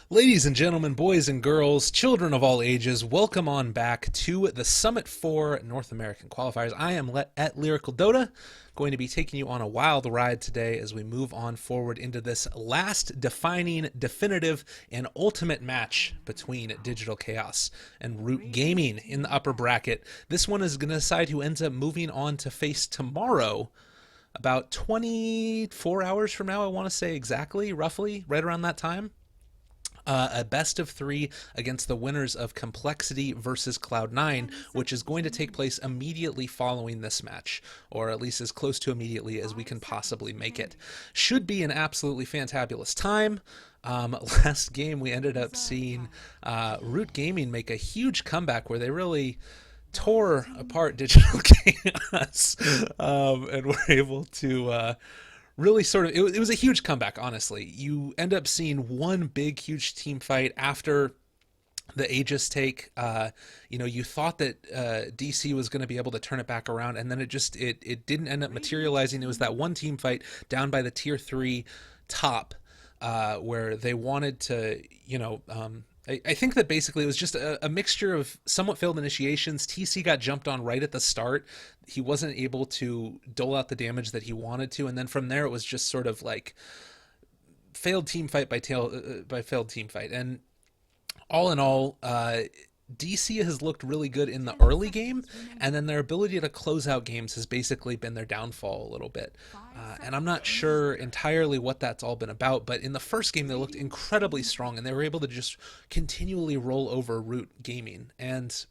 Ladies and gentlemen, boys and girls, children of all ages, welcome on back to the Summit 4 North American Qualifiers. I am at Lyrical Dota, going to be taking you on a wild ride today as we move on forward into this last defining, definitive, and ultimate match between Digital Chaos and Root Gaming in the upper bracket. This one is going to decide who ends up moving on to face tomorrow. About 24 hours from now, I want to say exactly, roughly, right around that time. A best of three against the winners of Complexity versus Cloud9, which is going to take place immediately following this match, or at least as close to immediately as we can possibly make it. Should be an absolutely fantabulous time. Last game, we ended up seeing Root Gaming make a huge comeback where they really tore apart Digital Chaos and were able to really sort of it was a huge comeback. Honestly, you end up seeing one big huge team fight after the Aegis take. You thought that DC was going to be able to turn it back around, and then it didn't end up materializing. It was that one team fight down by the tier 3 top where they wanted to I think that basically it was just a mixture of somewhat failed initiations. TC got jumped on right at the start. He wasn't able to dole out the damage that he wanted to. And then from there, it was just sort of like failed team fight by failed team fight. And all in all, DC has looked really good in the early game, and then their ability to close out games has basically been their downfall a little bit. And I'm not sure entirely what that's all been about, but in the first game they looked incredibly strong, and they were able to just continually roll over Root Gaming. And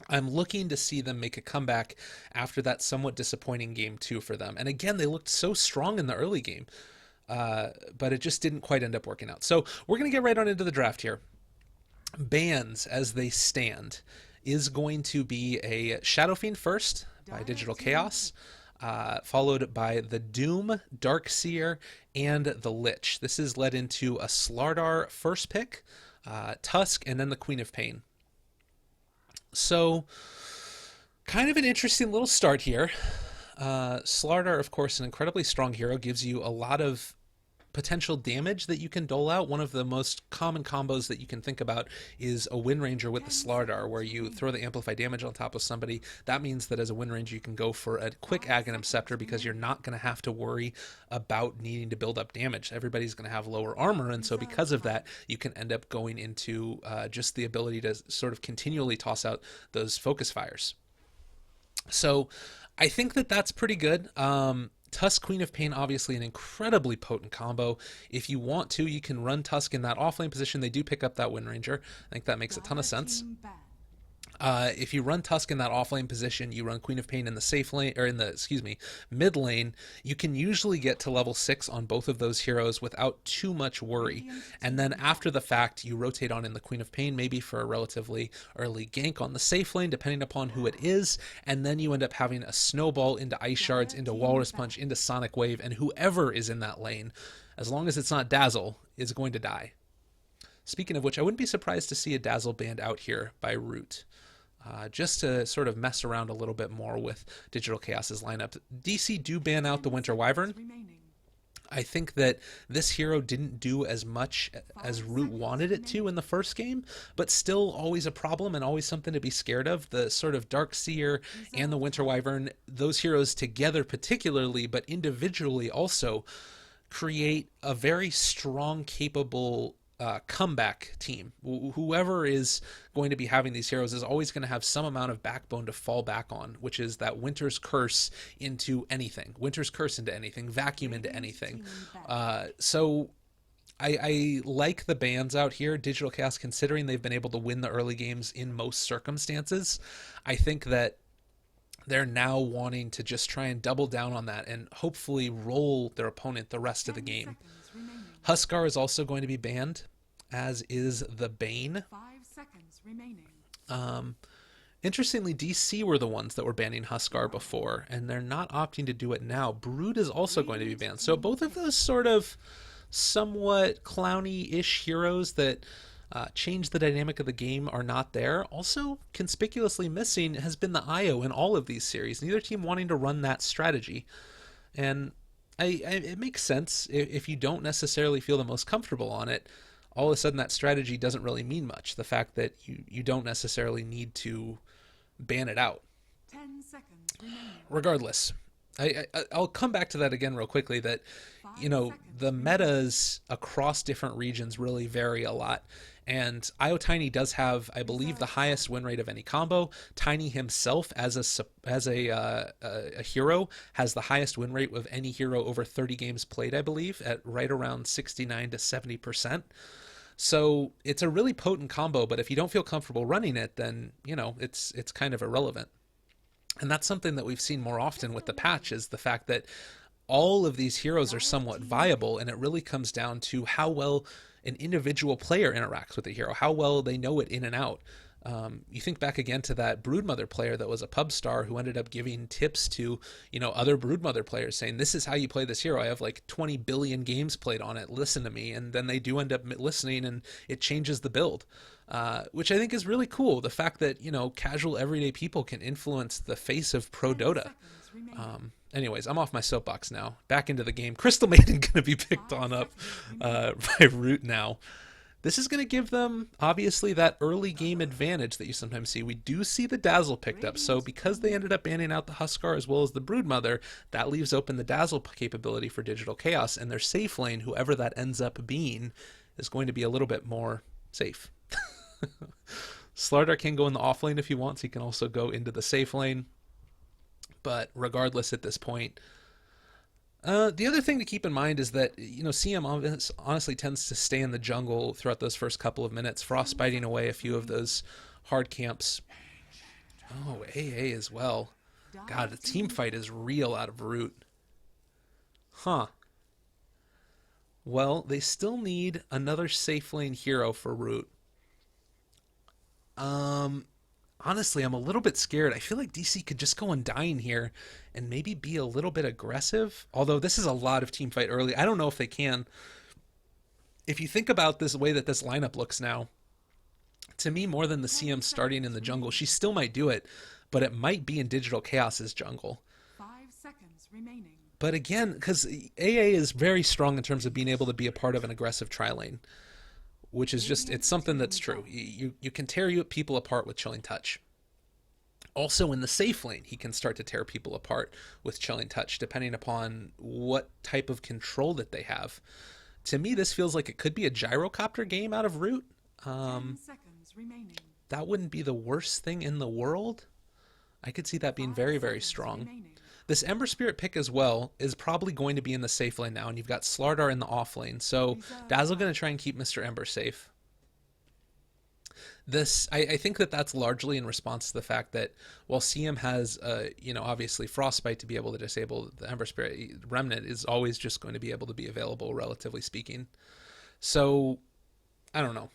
I'm looking to see them make a comeback after that somewhat disappointing game 2 for them. And again, they looked so strong in the early game, but it just didn't quite end up working out. So we're going to get right on into the draft here. Bans as they stand is going to be a Shadow Fiend first by Digital Chaos, followed by the Doom, Darkseer, and the Lich. This is led into a Slardar first pick, Tusk, and then the Queen of Pain. So, kind of an interesting little start here. Slardar, of course, an incredibly strong hero, gives you a lot of potential damage that you can dole out. One of the most common combos that you can think about is a Wind Ranger with the Slardar, where you throw the amplified damage on top of somebody. That means that as a Wind Ranger you can go for a quick Aghanim Scepter because you're not going to have to worry about needing to build up damage. Everybody's going to have lower armor, and so because of that you can end up going into just the ability to sort of continually toss out those focus fires. So I think that that's pretty good. Tusk, Queen of Pain, obviously an incredibly potent combo. If you want to, you can run Tusk in that offlane position. They do pick up that Wind Ranger. I think that makes a ton of sense. If you run Tusk in that offlane position, you run Queen of Pain in the safe lane, or in the, mid lane, you can usually get to level 6 on both of those heroes without too much worry. And then after the fact, you rotate on in the Queen of Pain, maybe for a relatively early gank on the safe lane, depending upon who it is, and then you end up having a snowball into Ice Shards, into Walrus Punch, into Sonic Wave, and whoever is in that lane, as long as it's not Dazzle, is going to die. Speaking of which, I wouldn't be surprised to see a Dazzle banned out here by Root. Just to sort of mess around a little bit more with Digital Chaos's lineup. DC do ban out the Winter Wyvern. I think that this hero didn't do as much as Root wanted it to in the first game, but still always a problem and always something to be scared of. The sort of Darkseer and the Winter Wyvern, those heroes together particularly, but individually also, create a very strong, capable comeback team. Whoever is going to be having these heroes is always going to have some amount of backbone to fall back on, which is that Winter's Curse into anything. Winter's Curse into anything. Vacuum into anything. So I like the bans out here. Digital Chaos, considering they've been able to win the early games in most circumstances, I think that they're now wanting to just try and double down on that and hopefully roll their opponent the rest of the game. Huskar is also going to be banned, as is the Bane. 5 seconds remaining. Interestingly, DC were the ones that were banning Huskar before, and they're not opting to do it now. Brood is also going to be banned. So both of those sort of somewhat clowny-ish heroes that change the dynamic of the game are not there. Also, conspicuously missing has been the IO in all of these series. Neither team wanting to run that strategy. And it makes sense if you don't necessarily feel the most comfortable on it. all of a sudden that strategy doesn't really mean much. The fact that you don't necessarily need to ban it out. 10 seconds remaining. Regardless, I'll come back to that again real quickly. That 5 the seconds remaining. metas across different regions really vary a lot. And IO Tiny does have, I believe, the Reserve highest time. win rate of any combo. Tiny himself, as a hero, has the highest win rate of any hero over 30 games played. I believe at right around 69 to 70%. So it's a really potent combo. But if you don't feel comfortable running it, then it's kind of irrelevant. And that's something that we've seen more often with the patch is the fact that all of these heroes are Dire somewhat team viable, and win. it really comes down to how well an individual player interacts with the hero, how well they know it in and out. You think back again to that Broodmother player that was a pub star who ended up giving tips to other Broodmother players, saying, "This is how you play this hero. I have like 20 billion games played on it. Listen to me." And then they do end up listening, and it changes the build, which I think is really cool. The fact that casual everyday people can influence the face of pro 10 Dota. seconds remaining. Anyways, I'm off my soapbox now. Back into the game. Crystal Maiden going to be picked 5 on up seconds remaining. by Root now. This is going to give them, obviously, that early game advantage that you sometimes see. We do see the Dazzle picked up, so Radiant because they win. ended up banning out the Huskar as well as the Broodmother, that leaves open the Dazzle capability for Digital Chaos, and their safe lane, whoever that ends up being, is going to be a little bit more safe. Slardar can go in the off lane if he wants. He can also go into the safe lane. But regardless, at this point, the other thing to keep in mind is that CM honestly tends to stay in the jungle throughout those first couple of minutes, 10 frostbiting away a seconds few of remaining. those hard camps. Oh, AA as well. God, Dire the team team fight is real out of Root. Huh. Well, they still need another safe lane hero for Root. Um, Honestly, I'm a little bit scared. I feel like DC could just go undying here and maybe be a little bit aggressive. Although this is a lot of team fight early. I don't know if they can. If you think about this way that this lineup looks now, to me, more than the 10 CM starting in seconds the jungle, remaining. she still might do it, but it might be in Digital Chaos's jungle. 5 seconds remaining. But again, because AA is very strong in terms of being able to be a part of an aggressive tri lane, which is just, Radiant it's something that's team true. double. You can tear people apart with Chilling Touch. Also in the safe lane, he can start to tear people apart with Chilling Touch, depending upon what type of control that they have. To me, this feels like it could be a gyrocopter game out of Root. 10 Um, seconds remaining. that wouldn't be the worst thing in the world. I could see that being 5 very, very seconds strong. remaining. This Ember Spirit pick as well is probably going to be in the safe lane now, and you've got Slardar in the off lane. So Reserve Dazzle going time. to try and keep Mr. Ember safe. I think that that's largely in response to the fact that while CM has obviously Frostbite to be able to disable the Ember Spirit, Remnant is always just going to be able to be available, relatively speaking. So I don't know.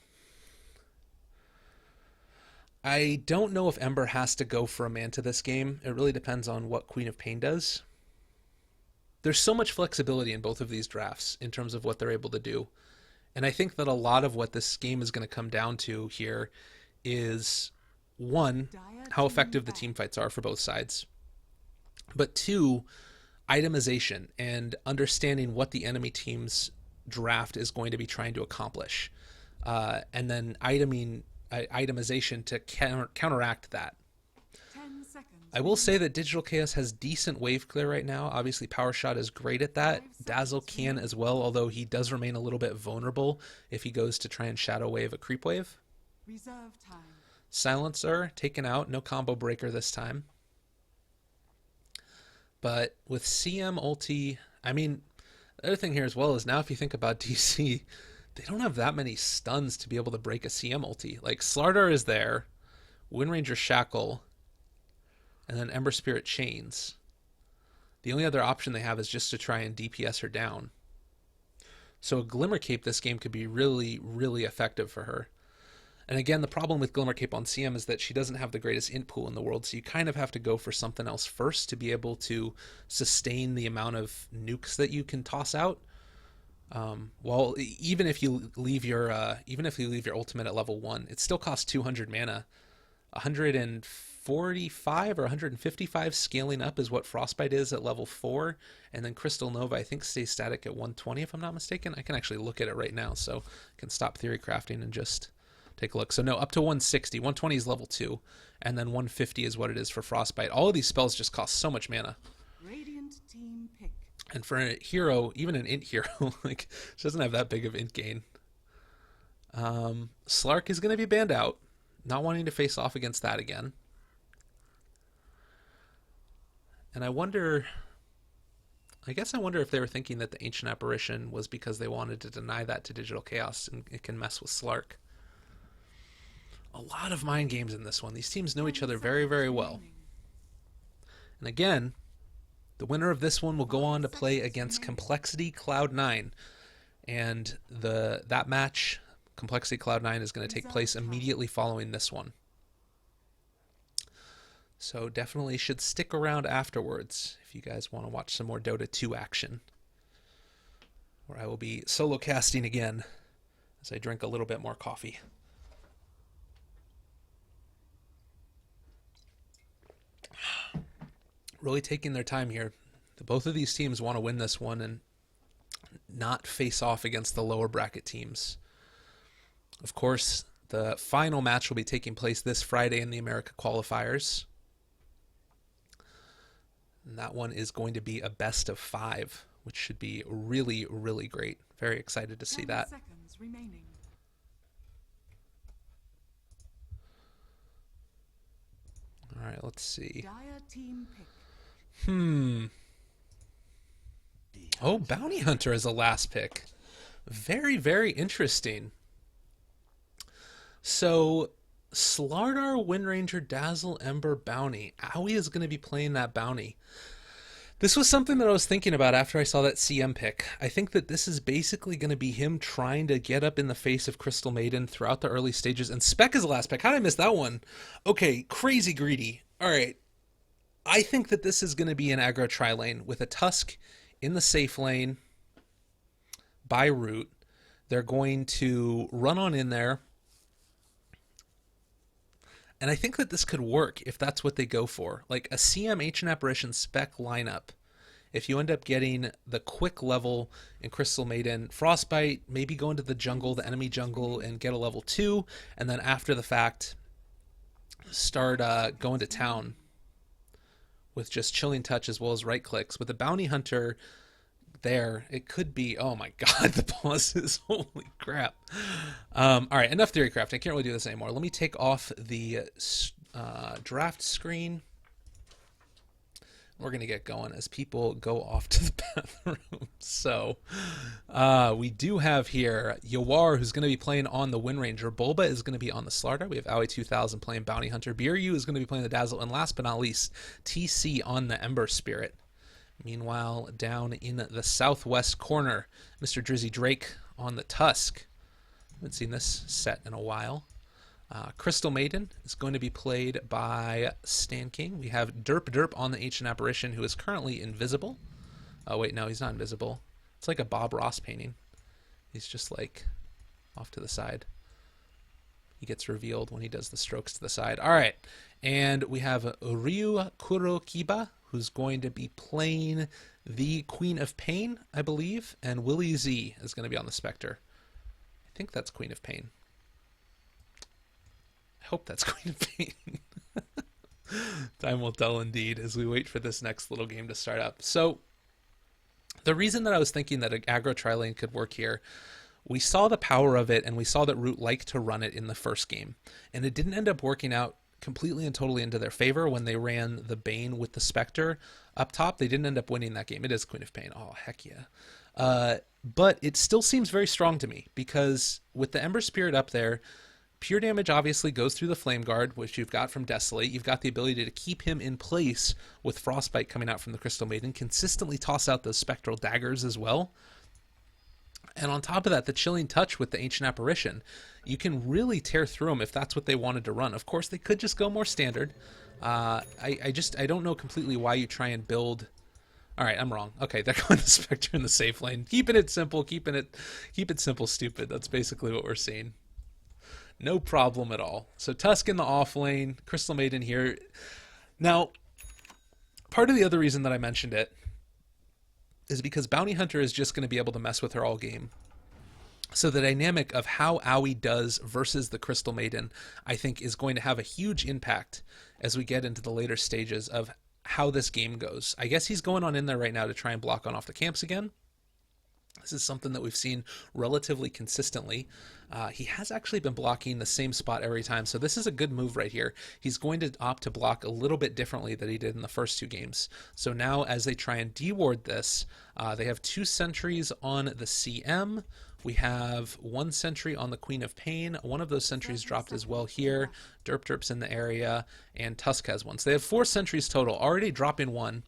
I don't know if Ember has to go for a Manta this game. It really depends on what Queen of Pain does. There's so much flexibility in both of these drafts in terms of what they're able to do. And I think that a lot of what this game is going to come down to here is one, Dire how team effective the team ban. fights are for both sides, but two, itemization and understanding what the enemy team's draft is going to be trying to accomplish, and then itemization to counteract that. 10 seconds I will say remaining. that Digital Chaos has decent wave clear right now. Obviously, Power Shot is great at that. 5 Dazzle seconds can as remaining. well, although he does remain a little bit vulnerable if he goes to try and Shadow Wave a Creep Wave. Reserve time. Silencer taken out, no combo breaker this time. But with CM ulti, I mean, the other thing here as well is now if you think about DC, they don't have that many stuns to be able to break a CM ulti. Like Slardar is there, Windranger Shackle, and then Ember Spirit Chains. The only other option they have is just to try and DPS her down. So a Glimmer Cape this game could be really, really effective for her. And again, the problem with Glimmer Cape on CM is that she doesn't have the greatest int pool in the world, so you kind of have to go for something else first to be able to sustain the amount of nukes that you can toss out. Well, even if you leave your ultimate at level 1, it still costs 200 mana 145 or 155 scaling up is what Frostbite is at level 4, and then Crystal Nova I think stays static at 120 if I'm not mistaken. I can actually look at it right now, so I can stop theory crafting and just take a look. So no, up to 160. 120 is level 2, and then 150 is what it is for Frostbite. All of these spells just cost so much mana. Radiant team pick. And for a hero, even an int hero, like, she doesn't have that big of int gain. Slark is going to be banned out. Not wanting to face off against that again. And I guess I wonder if they were thinking that the Ancient Apparition was because they wanted to deny that to Digital Chaos and it can mess with Slark. A lot of mind games in this one. These teams know each other very, very well. And again, the winner of this one will go on to play against Complexity Cloud9. And that match, Complexity Cloud9, is going to take place immediately following this one. So definitely should stick around afterwards if you guys want to watch some more Dota 2 action, where I will be solo casting again as I drink a little bit more coffee. Really taking their time here. Both of these teams want to win this one and not face off against the lower bracket teams. Of course, the final match will be taking place this Friday in the America qualifiers. And that one is going to be a best of 5, which should be really, really great. Very excited to see that. 10 seconds remaining. All right, let's see. Dire team pick. Oh, Bounty Hunter is a last pick. Very, very interesting. So, Slardar, Windranger, Dazzle, Ember, Bounty. Owie is going to be playing that Bounty. This was something that I was thinking about after I saw that CM pick. I think that this is basically going to be him trying to get up in the face of Crystal Maiden throughout the early stages. And Spec is the last pick. How did I miss that one? Okay, crazy greedy. All right. I think that this is going to be an aggro tri-lane with a Tusk in the safe lane by root. They're going to run on in there. And I think that this could work if that's what they go for. Like a CM Ancient Apparition spec lineup. If you end up getting the quick level in Crystal Maiden, Frostbite, maybe go into the jungle, the enemy jungle, and get a level 2. And then after the fact, start going to town with just Chilling Touch as well as right clicks. With the Bounty Hunter there, it could be, oh my god, the pauses, holy crap. All right, enough theory craft. I can't really do this anymore. Let me take off the draft screen. We're going to get going as people go off to the bathroom. So we do have here Yawar, who's going to be playing on the Windranger. Bulba is going to be on the Slardar. We have Aoi 2000 playing Bounty Hunter. BRU is going to be playing the Dazzle. And last but not least, TC on the Ember Spirit. Meanwhile, down in the southwest corner, Mr. Drizzy Drake on the Tusk. Haven't seen this set in a while. Crystal Maiden is going to be played by Stan King. We have Derp on the Ancient Apparition, who is currently invisible. Oh, wait, no, he's not invisible. It's like a Bob Ross painting. He's just like off to the side. He gets revealed when he does the strokes to the side. All right, and we have Ryu Kurokiba, who's going to be playing the Queen of Pain, I believe, and Willie Z is going to be on the Spectre. I think that's Queen of Pain. I hope that's Queen of Pain. Time will tell indeed as we wait for this next little game to start up. So the reason that I was thinking that an aggro tri-lane could work here, we saw the power of it and we saw that Root liked to run it in the first game. And it didn't end up working out completely and totally into their favor when they ran the Bane with the Spectre up top. They didn't end up winning that game. It is Queen of Pain. Oh, heck yeah. But it still seems very strong to me because with the Ember Spirit up there, pure damage obviously goes through the Flame Guard, which you've got from Desolate. You've got the ability to keep him in place with Frostbite coming out from the Crystal Maiden, consistently toss out those Spectral Daggers as well. And on top of that, the Chilling Touch with the Ancient Apparition. You can really tear through them if that's what they wanted to run. Of course, they could just go more standard. I don't know completely why you try and build... All right, I'm wrong. Okay, they're going to Spectre in the safe lane. Keeping it simple, keeping it simple, stupid. That's basically what we're seeing. No problem at all. So Tusk in the off lane, Crystal Maiden here. Now, part of the other reason that I mentioned it is because Bounty Hunter is just going to be able to mess with her all game. So the dynamic of how Aoi does versus the Crystal Maiden, I think, is going to have a huge impact as we get into the later stages of how this game goes. I guess he's going on in there right now to try and block on off the camps again. This is something that we've seen relatively consistently. He has actually been blocking the same spot every time, so this is a good move right here. He's going to opt to block a little bit differently than he did in the first two games. So now as they try and deward this, they have 2 sentries on the CM. We have 1 sentry on the Queen of Pain. One of those sentries dropped as well here. Derp Derp's in the area, and Tusk has 1. So they have 4 sentries total, already dropping 1.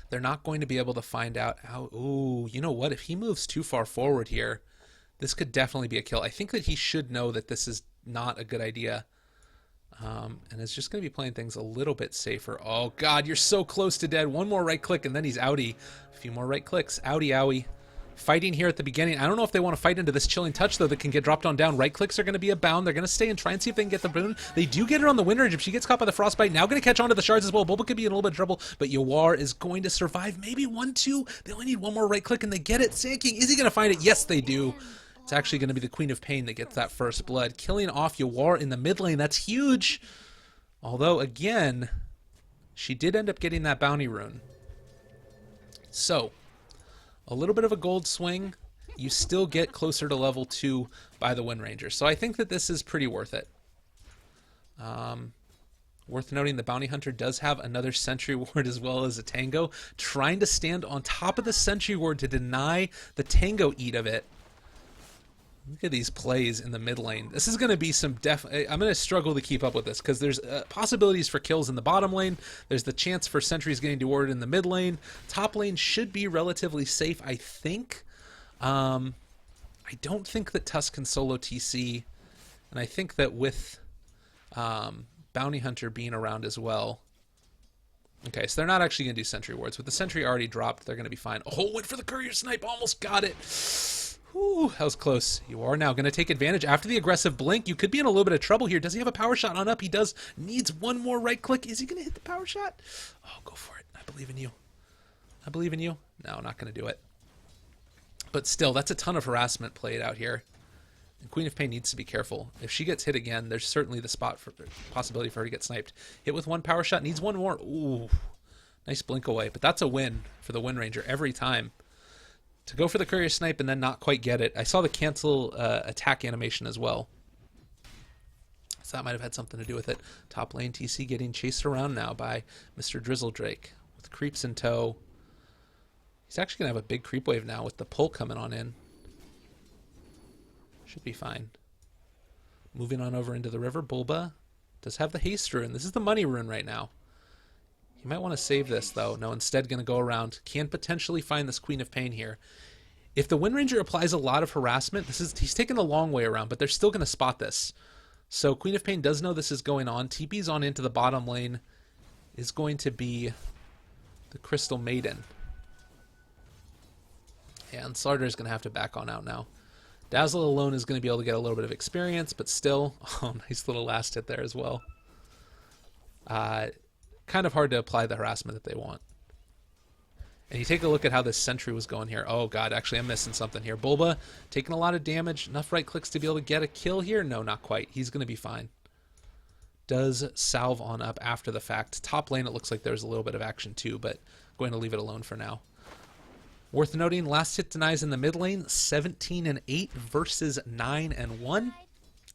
They're not going to be able to find out how... Ooh, you know what? If he moves too far forward here, this could definitely be a kill. I think that he should know that this is not a good idea. And is just going to be playing things a little bit safer. Oh, God, you're so close to dead. One more right click, and then he's outie. A few more right clicks. Outie, owie. Fighting here at the beginning. I don't know if they want to fight into this chilling touch, though, that can get dropped on down. Right clicks are going to be a bound. They're going to stay and try and see if they can get the boon. They do get her on the Wind Rage. If she gets caught by the Frostbite, now going to catch on to the shards as well. Bulba could be in a little bit of trouble, but Yawar is going to survive. Maybe 1-2. They only need one more right click, and they get it. Sand King, is he going to find it? Yes, they do. It's actually going to be the Queen of Pain that gets that first blood. Killing off Yawar in the mid lane. That's huge. Although, again, she did end up getting that bounty rune. So, a little bit of a gold swing. You still get closer to level 2 by the Wind Ranger. So I think that this is pretty worth it. Worth noting, the Bounty Hunter does have another Sentry Ward as well as a Tango, trying to stand on top of the Sentry Ward to deny the Tango eat of it. Look at these plays in the mid lane. This is going to be some I'm going to struggle to keep up with this because there's possibilities for kills in the bottom lane. There's the chance for sentries getting dewarded in the mid lane. Top lane should be relatively safe, I think. I don't think that Tusk can solo TC, and I think that with Bounty Hunter being around as well. Okay, so they're not actually going to do sentry wards. With the sentry already dropped, they're going to be fine. Oh, went for the courier snipe, almost got it. Whew, that was close. You are now going to take advantage. After the aggressive blink, you could be in a little bit of trouble here. Does he have a power shot on up? He does. Needs one more right click. Is he going to hit the power shot? Oh, go for it. I believe in you. I believe in you. No, not going to do it. But still, that's a ton of harassment played out here. And Queen of Pain needs to be careful. If she gets hit again, there's certainly the possibility for her to get sniped. Hit with one power shot. Needs one more. Ooh, nice blink away. But that's a win for the Wind Ranger every time. To go for the courier snipe and then not quite get it. I saw the cancel attack animation as well. So that might have had something to do with it. Top lane TC getting chased around now by Mr. Drizzle Drake. With creeps in tow. He's actually going to have a big creep wave now with the pull coming on in. Should be fine. Moving on over into the river. Bulba does have the haste rune. This is the money rune right now. You might want to save this, though. No, instead going to go around. Can potentially find this Queen of Pain here. If the Wind Ranger applies a lot of harassment, he's taking the long way around, but they're still going to spot this. So Queen of Pain does know this is going on. TP's on into the bottom lane. Is going to be the Crystal Maiden. Yeah, and Slardar is going to have to back on out now. Dazzle alone is going to be able to get a little bit of experience, but still, oh, nice little last hit there as well. Kind of hard to apply the harassment that they want. And you take a look at how this sentry was going here. Oh, God, actually, I'm missing something here. Bulba taking a lot of damage. Enough right clicks to be able to get a kill here? No, not quite. He's going to be fine. Does salve on up after the fact. Top lane, it looks like there's a little bit of action too, but going to leave it alone for now. Worth noting, last hit denies in the mid lane, 17-8 versus 9-1.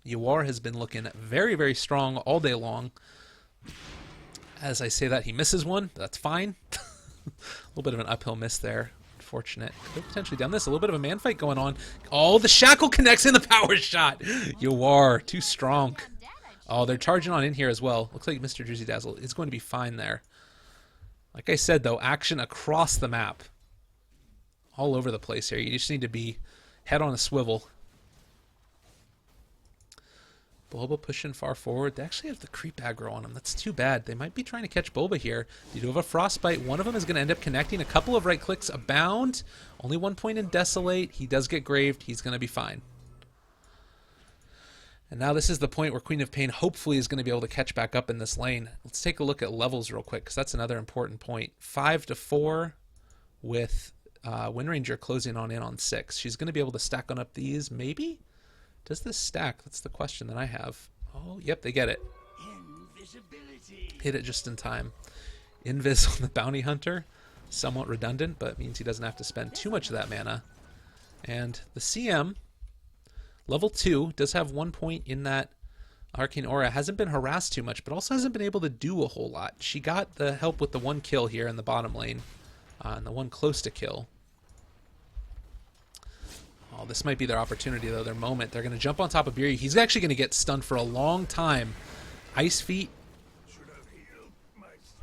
Yawar has been looking very, very strong all day long. As I say that, he misses one. That's fine. A little bit of an uphill miss there. Unfortunate. Could have potentially done this. A little bit of a man fight going on. Oh, the shackle connects in the power shot. Yawar, too strong. Oh, they're charging on in here as well. Looks like Mr. Drizzy Dazzle is going to be fine there. Like I said, though, action across the map. All over the place here. You just need to be head on a swivel. Bulba pushing far forward. They actually have the creep aggro on them. That's too bad. They might be trying to catch Bulba here. They do have a frostbite. One of them is going to end up connecting. A couple of right clicks. A bound. Only 1 point in Desolate. He does get graved. He's going to be fine. And now this is the point where Queen of Pain hopefully is going to be able to catch back up in this lane. Let's take a look at levels real quick, because that's another important point. 5 to 4 with Wind Ranger closing on in on 6. She's going to be able to stack on up these, maybe? Does this stack? That's the question that I have. Oh, yep, they get it. Hit it just in time. Invis on the Bounty Hunter. Somewhat redundant, but means he doesn't have to spend too much of that mana. And the CM, level 2, does have 1 point in that Arcane Aura. Hasn't been harassed too much, but also hasn't been able to do a whole lot. She got the help with the 1 kill here in the bottom lane, and the 1 close to kill. Oh, this might be their opportunity, though, their moment. They're going to jump on top of Biryu. He's actually going to get stunned for a long time. Ice Feet.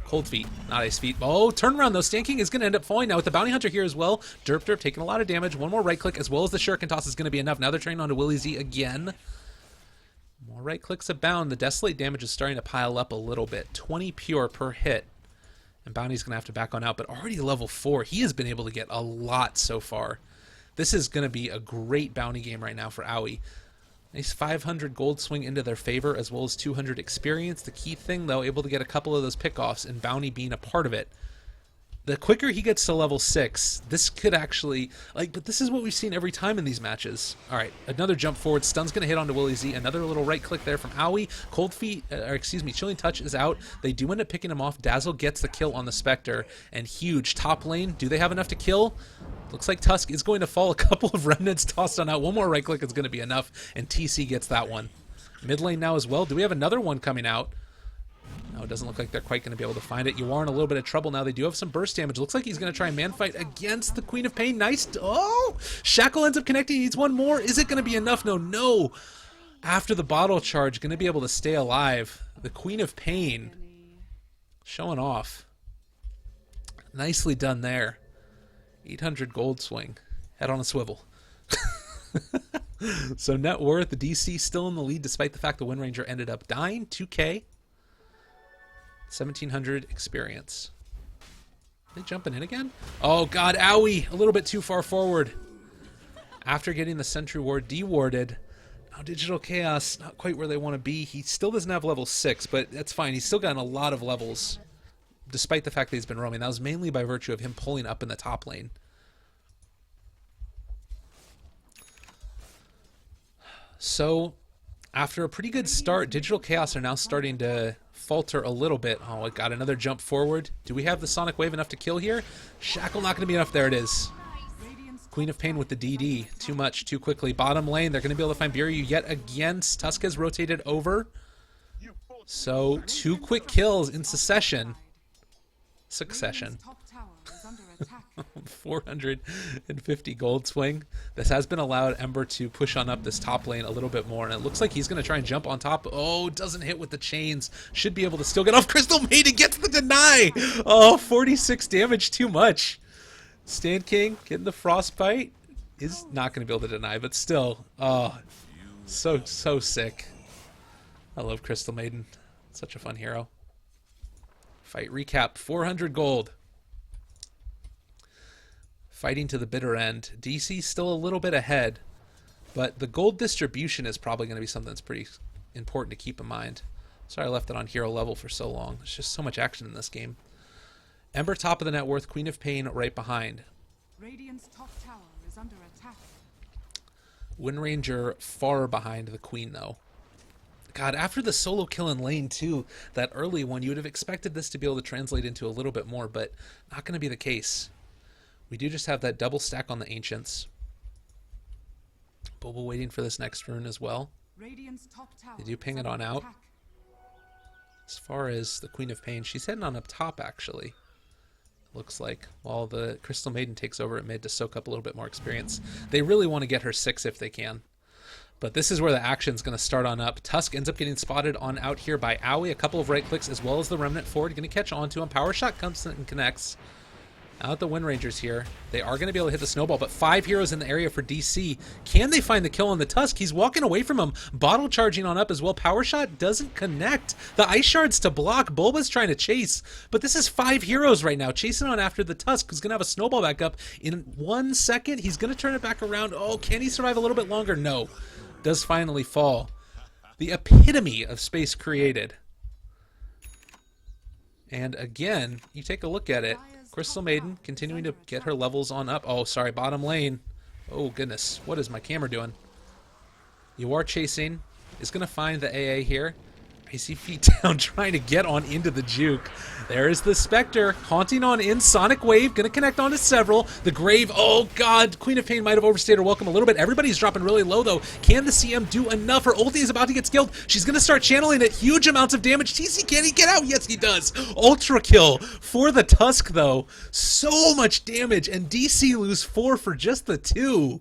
Cold Feet, not Ice Feet. Oh, turnaround, though. Stand King is going to end up falling now with the Bounty Hunter here as well. Derp Derp taking a lot of damage. One more right click as well as the Shuriken Toss is going to be enough. Now they're turning on to Willie Z again. More right clicks abound. The Desolate damage is starting to pile up a little bit. 20 pure per hit. And Bounty's going to have to back on out, but already level 4. He has been able to get a lot so far. This is going to be a great bounty game right now for Aoi. Nice 500 gold swing into their favor, as well as 200 experience. The key thing, though, able to get a couple of those pickoffs, and bounty being a part of it. The quicker he gets to level 6, this could actually, but this is what we've seen every time in these matches. All right, another jump forward. Stun's going to hit onto Willie Z. Another little right click there from Aoi. Cold Feet, Chilling Touch is out. They do end up picking him off. Dazzle gets the kill on the Spectre. And huge top lane. Do they have enough to kill? Looks like Tusk is going to fall. A couple of remnants tossed on out. One more right click is going to be enough. And TC gets that one. Mid lane now as well. Do we have another one coming out? No, it doesn't look like they're quite going to be able to find it. You are in a little bit of trouble now. They do have some burst damage. Looks like he's going to try and man fight against the Queen of Pain. Nice. Oh! Shackle ends up connecting. He needs one more. Is it going to be enough? No, no. After the bottle charge, going to be able to stay alive. The Queen of Pain showing off. Nicely done there. 800 gold swing. Head on a swivel. So net worth, the DC still in the lead despite the fact the Wind Ranger ended up dying. 2K. 1,700 experience. Are they jumping in again? Oh, God, Aoi! A little bit too far forward. After getting the Sentry Ward dewarded, now Digital Chaos, not quite where they want to be. He still doesn't have level 6, but that's fine. He's still gotten a lot of levels, despite the fact that he's been roaming. That was mainly by virtue of him pulling up in the top lane. So, after a pretty good start, Digital Chaos are now starting to falter a little bit. Oh, it got another jump forward. Do we have the Sonic Wave enough to kill here? Shackle not going to be enough. There it is. Queen of Pain with the DD. Too much, too quickly. Bottom lane, they're going to be able to find Biryu yet again. Tusk has rotated over. So, 2 quick kills in succession. 450 gold swing. This has been allowed Ember to push on up this top lane a little bit more, and it looks like he's going to try and jump on top. Oh, doesn't hit with the chains. Should be able to still get off. Crystal Maiden gets the deny. Oh, 46 damage, too much. Stand King getting the frostbite. Is not going to be able to deny, but still. Oh, so sick. I love Crystal Maiden. Such a fun hero. Fight recap, 400 gold. Fighting to the bitter end. DC still a little bit ahead, but the gold distribution is probably going to be something that's pretty important to keep in mind. Sorry I left it on hero level for so long. There's just so much action in this game. Ember top of the net worth, Queen of Pain right behind. Radiant's top tower is under attack. Wind Ranger far behind the Queen, though. God, after the solo kill in lane 2, that early one, you would have expected this to be able to translate into a little bit more, but not going to be the case. We do just have that double stack on the Ancients. Bobo waiting for this next rune as well. Radiant's top tower They do ping it on out. As far as the Queen of Pain, she's heading on up top, actually. Looks like, while the Crystal Maiden takes over at mid to soak up a little bit more experience. They really want to get her 6 if they can. But this is where the action's going to start on up. Tusk ends up getting spotted on out here by Aoi. A couple of right clicks as well as the Remnant forward. Going to catch onto him. Power Shot comes and connects. Out the Wind Rangers here. They are going to be able to hit the snowball, but 5 heroes in the area for DC. Can they find the kill on the Tusk? He's walking away from him. Bottle charging on up as well. Power Shot doesn't connect. The Ice Shards to block. Bulba's trying to chase, but this is 5 heroes right now chasing on after the Tusk, who's going to have a snowball back up in 1 second. He's going to turn it back around. Oh, can he survive a little bit longer? No. Does finally fall. The epitome of space created. And again, you take a look at it. Crystal Maiden continuing to get her levels on up. Oh, sorry, bottom lane. Oh, goodness. What is my camera doing? You are chasing. Is going to find the AA here. Icy feet down, trying to get on into the juke. There is the Spectre, haunting on in. Sonic Wave, going to connect onto several. The Grave, oh god, Queen of Pain might have overstayed her welcome a little bit. Everybody's dropping really low, though. Can the CM do enough? Her ulti is about to get skilled. She's going to start channeling it. Huge amounts of damage. TC, can he get out? Yes, he does. Ultra kill for the Tusk, though. So much damage, and DC lose 4 for just the 2.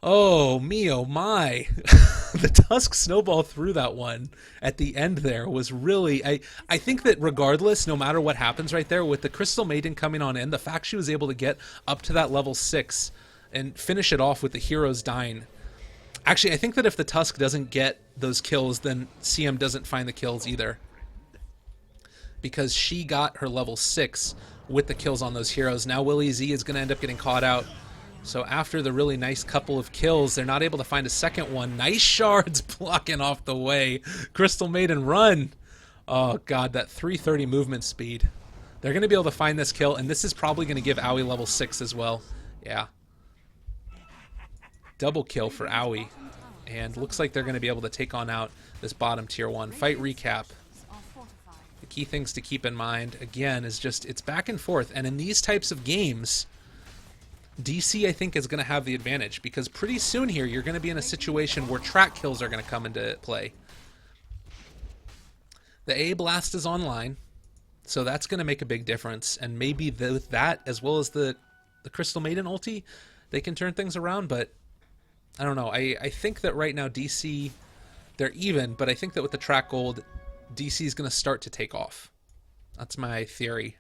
Oh, me, oh my. The Tusk snowball through that one at the end there was really... I think that regardless, no matter what happens right there, with the Crystal Maiden coming on in, the fact she was able to get up to that level 6 and finish it off with the heroes dying. Actually, I think that if the Tusk doesn't get those kills, then CM doesn't find the kills either. Because she got her level 6 with the kills on those heroes. Now Willie Z is going to end up getting caught out. So after the really nice couple of kills, they're not able to find a second one. Nice shards blocking off the way. Crystal Maiden, run! Oh god, that 330 movement speed. They're going to be able to find this kill, and this is probably going to give Owie level 6 as well. Yeah. Double kill for Owie. And looks like they're going to be able to take on out this bottom tier 1. Fight recap. The key things to keep in mind, again, is just it's back and forth. And in these types of games... DC, I think, is going to have the advantage because pretty soon here you're going to be in a situation where track kills are going to come into play. The A Blast is online, so that's going to make a big difference, and maybe with that, as well as the Crystal Maiden ulti, they can turn things around, but I don't know. I think that right now DC, they're even, but I think that with the track gold, DC is going to start to take off. That's my theory.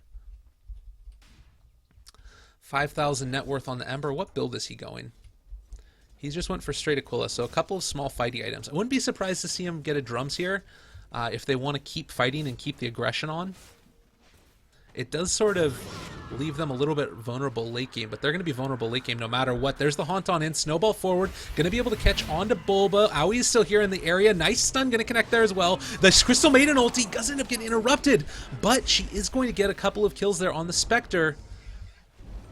5,000 net worth on the Ember. What build is he going? He just went for straight Aquila, so a couple of small fighty items. I wouldn't be surprised to see him get a drums here if they want to keep fighting and keep the aggression on. It does sort of leave them a little bit vulnerable late game, but they're going to be vulnerable late game no matter what. There's the Haunt on in. Snowball forward. Going to be able to catch on to Bulba. Owie is still here in the area. Nice stun. Going to connect there as well. The Crystal Maiden ulti does end up getting interrupted, but she is going to get a couple of kills there on the Spectre.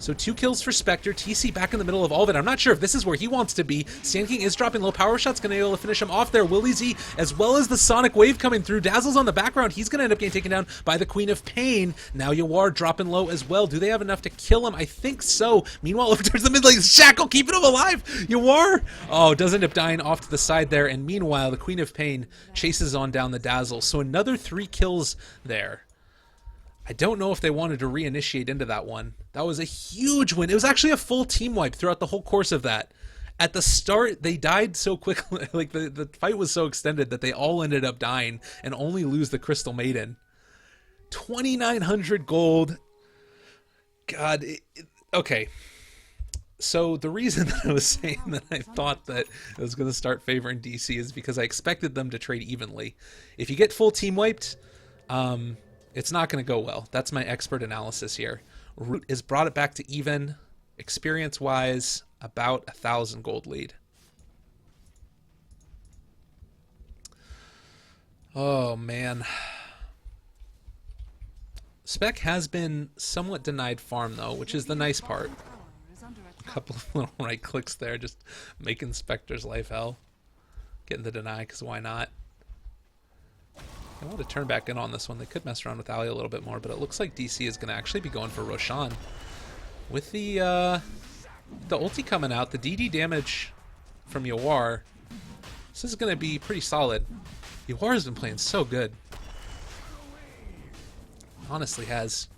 So 2 kills for Spectre. TC back in the middle of all of it. I'm not sure if this is where he wants to be. Sand King is dropping low power shots. Going to be able to finish him off there. Willie Z, as well as the Sonic Wave coming through. Dazzle's on the background. He's going to end up getting taken down by the Queen of Pain. Now Yawar dropping low as well. Do they have enough to kill him? I think so. Meanwhile, over towards the mid lane, Shackle keeping him alive. Yawar, oh, does end up dying off to the side there. And meanwhile, the Queen of Pain chases on down the Dazzle. So another 3 kills there. I don't know if they wanted to reinitiate into that one. That was a huge win. It was actually a full team wipe throughout the whole course of that. At the start, they died so quickly. Like, the fight was so extended that they all ended up dying and only lose the Crystal Maiden. 2,900 gold. God. Okay. So the reason that I was saying that I thought that it was going to start favoring DC is because I expected them to trade evenly. If you get full team wiped... it's not going to go well. That's my expert analysis here. Root has brought it back to even, experience-wise, about 1,000 gold lead. Oh, man. Spec has been somewhat denied farm, though, which is the nice part. A couple of little right clicks there, just making Spectre's life hell. Getting the deny, because why not? I want to turn back in on this one. They could mess around with Ali a little bit more, but it looks like DC is going to actually be going for Roshan. With the ulti coming out, the DD damage from Yawar, this is going to be pretty solid. Yawar has been playing so good. Honestly has.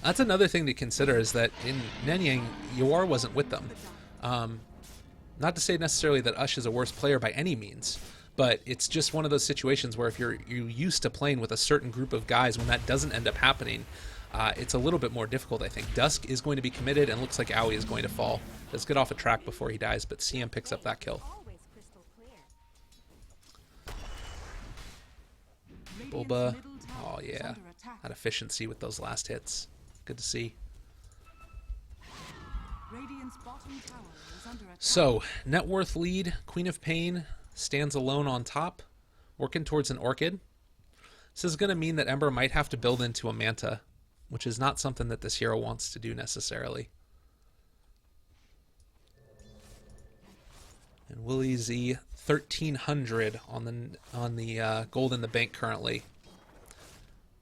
That's another thing to consider is that in Nanyang, Yawar wasn't with them. Not to say necessarily that Ush is a worse player by any means, but it's just one of those situations where if you're used to playing with a certain group of guys, when that doesn't end up happening, it's a little bit more difficult, I think. Dusk is going to be committed, and looks like Owie is going to fall. Let's get off a track before he dies, but CM picks up that kill. Bulba, oh yeah, that efficiency with those last hits. Good to see. So, net worth lead, Queen of Pain, stands alone on top, working towards an Orchid. This is going to mean that Ember might have to build into a Manta, which is not something that this hero wants to do necessarily. And Willie Z 1300 on the gold in the bank currently,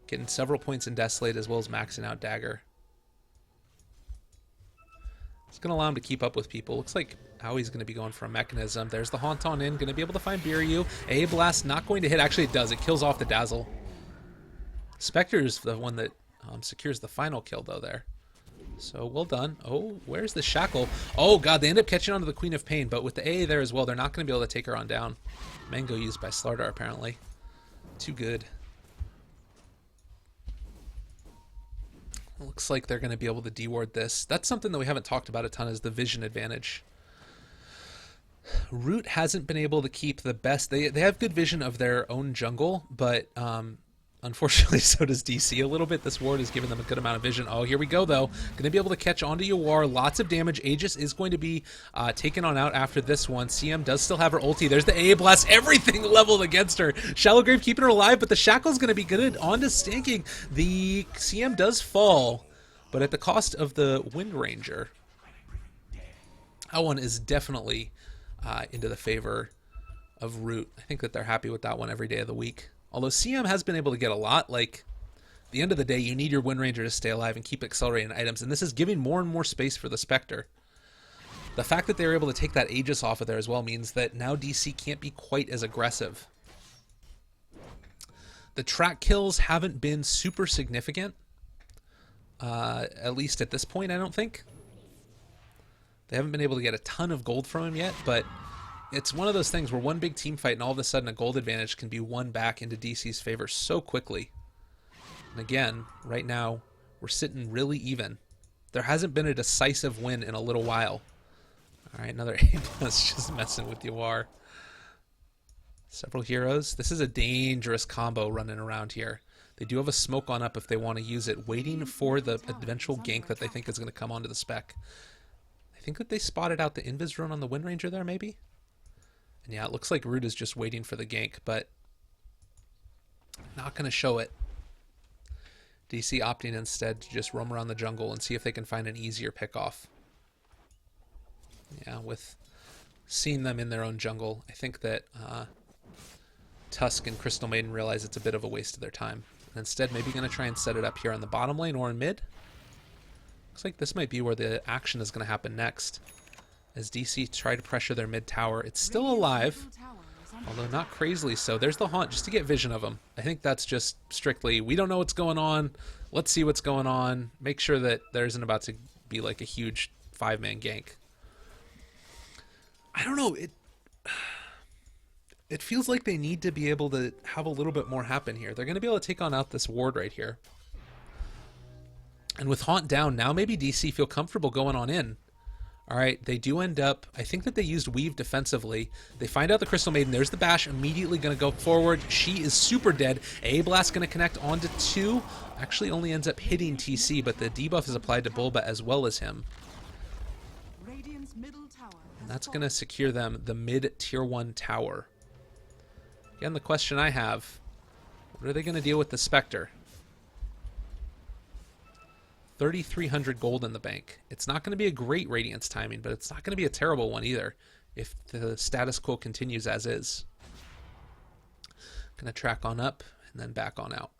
getting several points in Desolate as well as maxing out Dagger. It's going to allow him to keep up with people. Looks like Aui's going to be going for a Mechanism. There's the Haunt on in. Going to be able to find Biryu. A Blast not going to hit. Actually, it does. It kills off the Dazzle. Spectre is the one that secures the final kill, though, there. So, well done. Oh, where's the Shackle? Oh, God, they end up catching onto the Queen of Pain. But with the A there as well, they're not going to be able to take her on down. Mango used by Slardar, apparently. Too good. Looks like they're going to be able to deward this. That's something that we haven't talked about a ton, is the vision advantage. Root hasn't been able to keep the best. They have good vision of their own jungle, but unfortunately so does DC a little bit. This ward has given them a good amount of vision. Oh, here we go, though. Going to be able to catch onto Yawar. Lots of damage. Aegis is going to be taken on out after this one. CM does still have her ulti. There's the A Blast. Everything leveled against her. Shallow Grave keeping her alive, but the Shackle's going to be good on to Stinking. The CM does fall, but at the cost of the Wind Ranger. That one is definitely into the favor of Root. I think that they're happy with that one every day of the week. Although CM has been able to get a lot. Like, at the end of the day, you need your Wind Ranger to stay alive and keep accelerating items, and this is giving more and more space for the Spectre. The fact that they were able to take that Aegis off of there as well means that now DC can't be quite as aggressive. The track kills haven't been super significant, at least at this point, I don't think. They haven't been able to get a ton of gold from him yet, but it's one of those things where one big team fight and all of a sudden a gold advantage can be won back into DC's favor so quickly. And again, right now, we're sitting really even. There hasn't been a decisive win in a little while. All right, another A+, just messing with Yawar. Several heroes. This is a dangerous combo running around here. They do have a smoke on up if they want to use it, waiting for the eventual gank that they think is going to come onto the spec. I think that they spotted out the Invis rune on the Wind Ranger there, maybe? And yeah, it looks like Root is just waiting for the gank, but not going to show it. DC opting instead to just roam around the jungle and see if they can find an easier pickoff. Yeah, with seeing them in their own jungle, I think that Tusk and Crystal Maiden realize it's a bit of a waste of their time. And instead, maybe going to try and set it up here on the bottom lane or in mid. Looks like this might be where the action is going to happen next. As DC try to pressure their mid tower. It's still alive, although not crazily so. There's the Haunt just to get vision of him. I think that's just strictly, we don't know what's going on. Let's see what's going on. Make sure that there isn't about to be like a huge 5-man gank. I don't know. It feels like they need to be able to have a little bit more happen here. They're going to be able to take on out this ward right here. And with Haunt down, now maybe DC feel comfortable going on in. All right, they do end up, I think that they used Weave defensively. They find out the Crystal Maiden. There's the Bash, immediately going to go forward. She is super dead. A-Blast going to connect onto 2. Actually only ends up hitting TC, but the debuff is applied to Bulba as well as him. And that's going to secure them the mid tier 1 tower. Again, the question I have, what are they going to deal with the Spectre? 3,300 gold in the bank. It's not going to be a great Radiance timing, but it's not going to be a terrible one either if the status quo continues as is. Going to track on up and then back on out.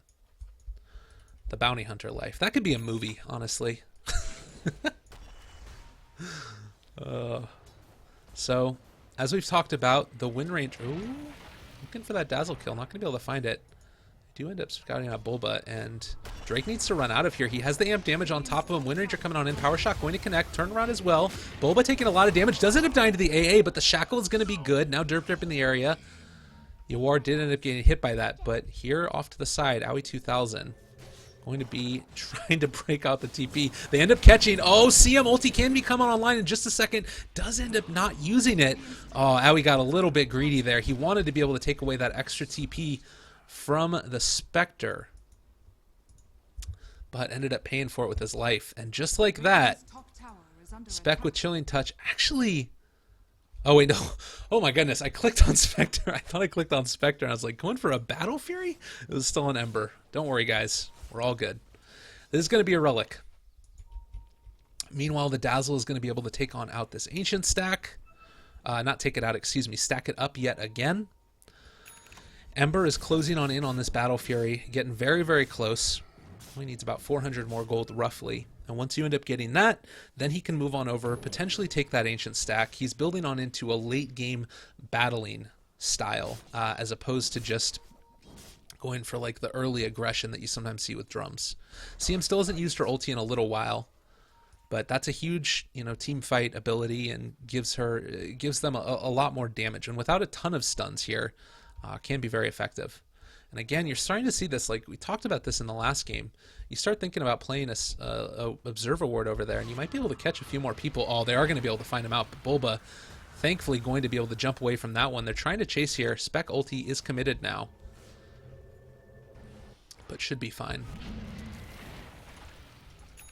The Bounty Hunter life. That could be a movie, honestly. So, as we've talked about, the Wind Ranger... Ooh, looking for that Dazzle kill. Not going to be able to find it. Do end up scouting out Bulba, and Drake needs to run out of here. He has the amp damage on top of him. Wind Ranger coming on in. Power Shot going to connect. Turn around as well. Bulba taking a lot of damage. Does end up dying to the AA, but the Shackle is going to be good. Now Derp Derp in the area. Yawar did end up getting hit by that, but here off to the side, Aoi 2000 going to be trying to break out the TP. They end up catching. Oh, CM ulti can be coming online in just a second. Does end up not using it. Oh, Aoi got a little bit greedy there. He wanted to be able to take away that extra TP from the Spectre, but ended up paying for it with his life. And just like that, Spec with Chilling Touch actually Oh wait, no. Oh my goodness, I clicked on Spectre. I thought I clicked on Spectre and I was like, going for a Battle Fury? It was still an Ember. Don't worry, guys. We're all good. This is going to be a Relic. Meanwhile, the Dazzle is going to be able to take on out this Ancient stack. Not take it out, excuse me, stack it up yet again. Ember is closing on in on this Battle Fury, getting very, very close. He needs about 400 more gold, roughly. And once you end up getting that, then he can move on over, potentially take that Ancient stack. He's building on into a late-game battling style, as opposed to just going for like the early aggression that you sometimes see with drums. CM still hasn't used her ulti in a little while, but that's a huge, team fight ability and gives them a lot more damage. And without a ton of stuns here, can be very effective. And again, you're starting to see this, like we talked about this in the last game. You start thinking about playing a Observer Ward over there, and you might be able to catch a few more people. Oh, they are going to be able to find him out. But Bulba, thankfully, going to be able to jump away from that one. They're trying to chase here. Spec ulti is committed now, but should be fine.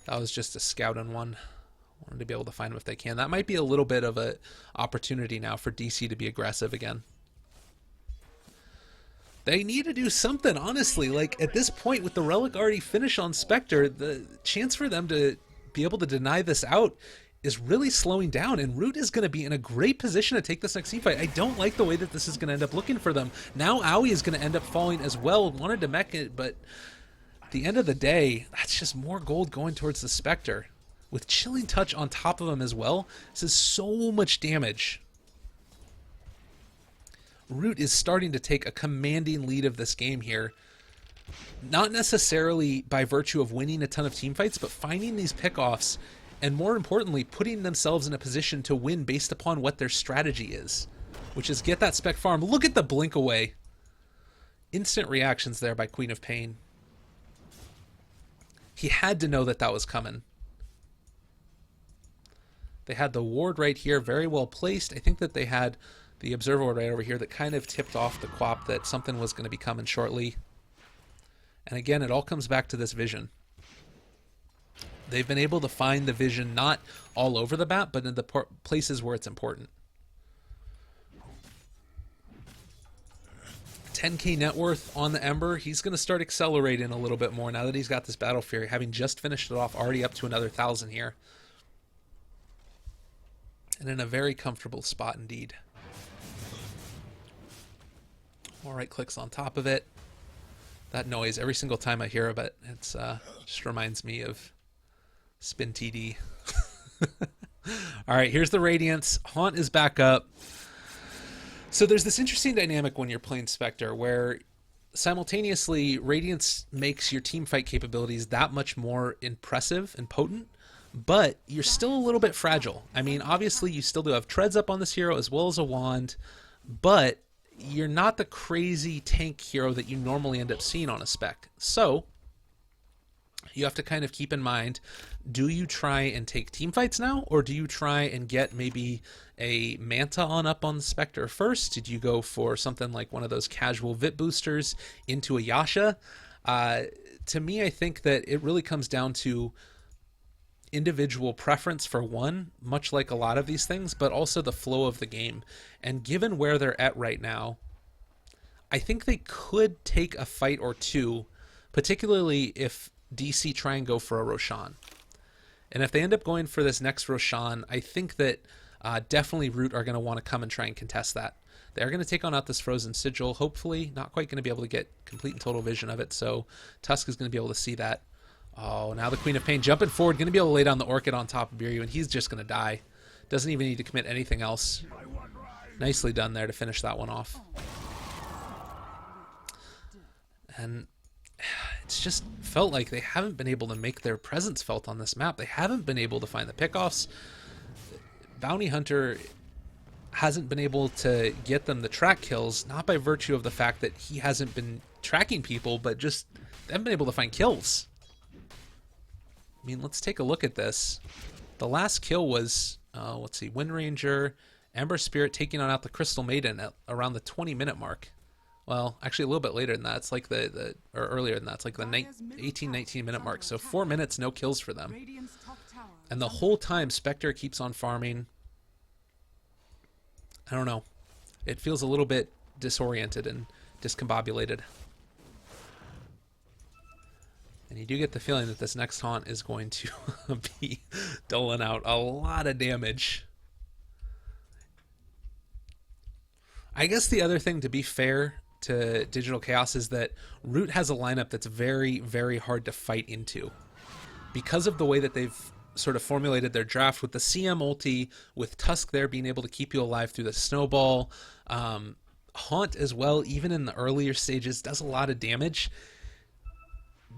That was just a scout on one. Wanted to be able to find him if they can. That might be a little bit of an opportunity now for DC to be aggressive again. They need to do something, honestly. Like, at this point, with the Relic already finished on Spectre, the chance for them to be able to deny this out is really slowing down, and Root is going to be in a great position to take this next team fight. I don't like the way that this is going to end up looking for them. Now Aoi is going to end up falling as well. Wanted to mech it, but at the end of the day, that's just more gold going towards the Spectre. With Chilling Touch on top of him as well, this is so much damage. Root is starting to take a commanding lead of this game here. Not necessarily by virtue of winning a ton of team fights, but finding these pickoffs and, more importantly, putting themselves in a position to win based upon what their strategy is, which is get that spec farm. Look at the blink away. Instant reactions there by Queen of Pain. He had to know that that was coming. They had the ward right here, very well placed. I think that they had the observer right over here that kind of tipped off the quap that something was going to be coming shortly. And again, it all comes back to this vision. They've been able to find the vision not all over the map, but in the places where it's important. 10k net worth on the Ember. He's going to start accelerating a little bit more now that he's got this Battle Fury, having just finished it off, already up to another 1,000 here. And in a very comfortable spot indeed. More right clicks on top of it. That noise, every single time I hear of it, it's just reminds me of Spin TD. All right, here's the Radiance. Haunt is back up. So there's this interesting dynamic when you're playing Spectre where simultaneously Radiance makes your team fight capabilities that much more impressive and potent, but you're still a little bit fragile. I mean, obviously you still do have treads up on this hero as well as a wand, but you're not the crazy tank hero that you normally end up seeing on a spec. So you have to kind of keep in mind, do you try and take team fights now, or do you try and get maybe a Manta on up on the Spectre first? Did you go for something like one of those casual VIP boosters into a Yasha? To me, I think that it really comes down to individual preference for one, much like a lot of these things, but also the flow of the game. And given where they're at right now, I think they could take a fight or two, particularly if DC try and go for a Roshan. And if they end up going for this next Roshan, I think that definitely Root are going to want to come and try and contest that. They're going to take on out this Frozen Sigil, hopefully. Not quite going to be able to get complete and total vision of it, so Tusk is going to be able to see that. Oh, now the Queen of Pain jumping forward, going to be able to lay down the Orchid on top of Biryu, and he's just going to die. Doesn't even need to commit anything else. Nicely done there to finish that one off. And it's just felt like they haven't been able to make their presence felt on this map. They haven't been able to find the pickoffs. Bounty Hunter hasn't been able to get them the track kills, not by virtue of the fact that he hasn't been tracking people, but just they haven't been able to find kills. I mean, let's take a look at this. The last kill was, let's see, Wind Ranger, Ember Spirit taking on out the Crystal Maiden at around the 20-minute mark. Well, actually a little bit later than that. It's like or earlier than that. It's like the 18, 19-minute mark. So 4 minutes, no kills for them. And the whole time, Spectre keeps on farming. I don't know. It feels a little bit disoriented and discombobulated. And you do get the feeling that this next haunt is going to be doling out a lot of damage. I guess the other thing, to be fair to Digital Chaos, is that Root has a lineup that's very, very hard to fight into. Because of the way that they've sort of formulated their draft with the CM ulti, with Tusk there being able to keep you alive through the snowball, Haunt as well, even in the earlier stages, does a lot of damage.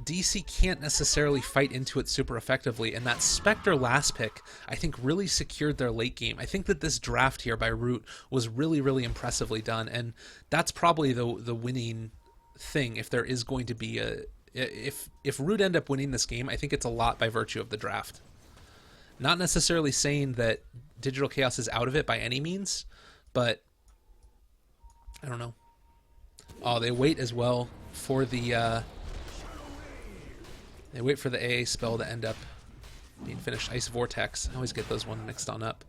DC can't necessarily fight into it super effectively, and that Spectre last pick, I think, really secured their late game. I think that this draft here by Root was really, really impressively done, and that's probably the winning thing. If there is going to be if Root end up winning this game, I think it's a lot by virtue of the draft. Not necessarily saying that Digital Chaos is out of it by any means, but I don't know. Oh, they wait as well for the they wait for the AA spell to end up being finished. Ice Vortex. I always get those one mixed on up.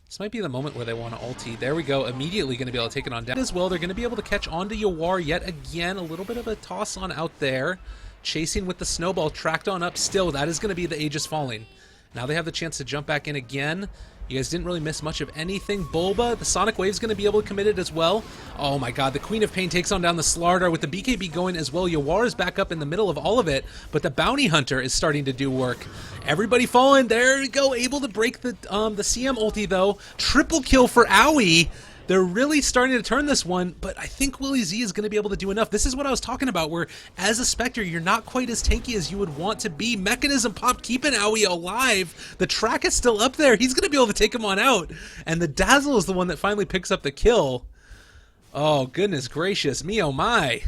This might be the moment where they want to ulti. There we go. Immediately going to be able to take it on down as well. They're going to be able to catch onto Yawar yet again. A little bit of a toss on out there. Chasing with the snowball. Tracked on up still. That is going to be the Aegis falling. Now they have the chance to jump back in again. You guys didn't really miss much of anything. Bulba, the Sonic Wave's going to be able to commit it as well. Oh my god, the Queen of Pain takes on down the Slardar with the BKB going as well. Yawar is back up in the middle of all of it, but the Bounty Hunter is starting to do work. Everybody falling. There we go, able to break the CM ulti though. Triple kill for Owie. They're really starting to turn this one, but I think Willie Z is going to be able to do enough. This is what I was talking about, where as a Spectre, you're not quite as tanky as you would want to be. Mechanism Pop keeping Owie alive. The track is still up there. He's going to be able to take him on out. And the Dazzle is the one that finally picks up the kill. Oh, goodness gracious. Me, oh my.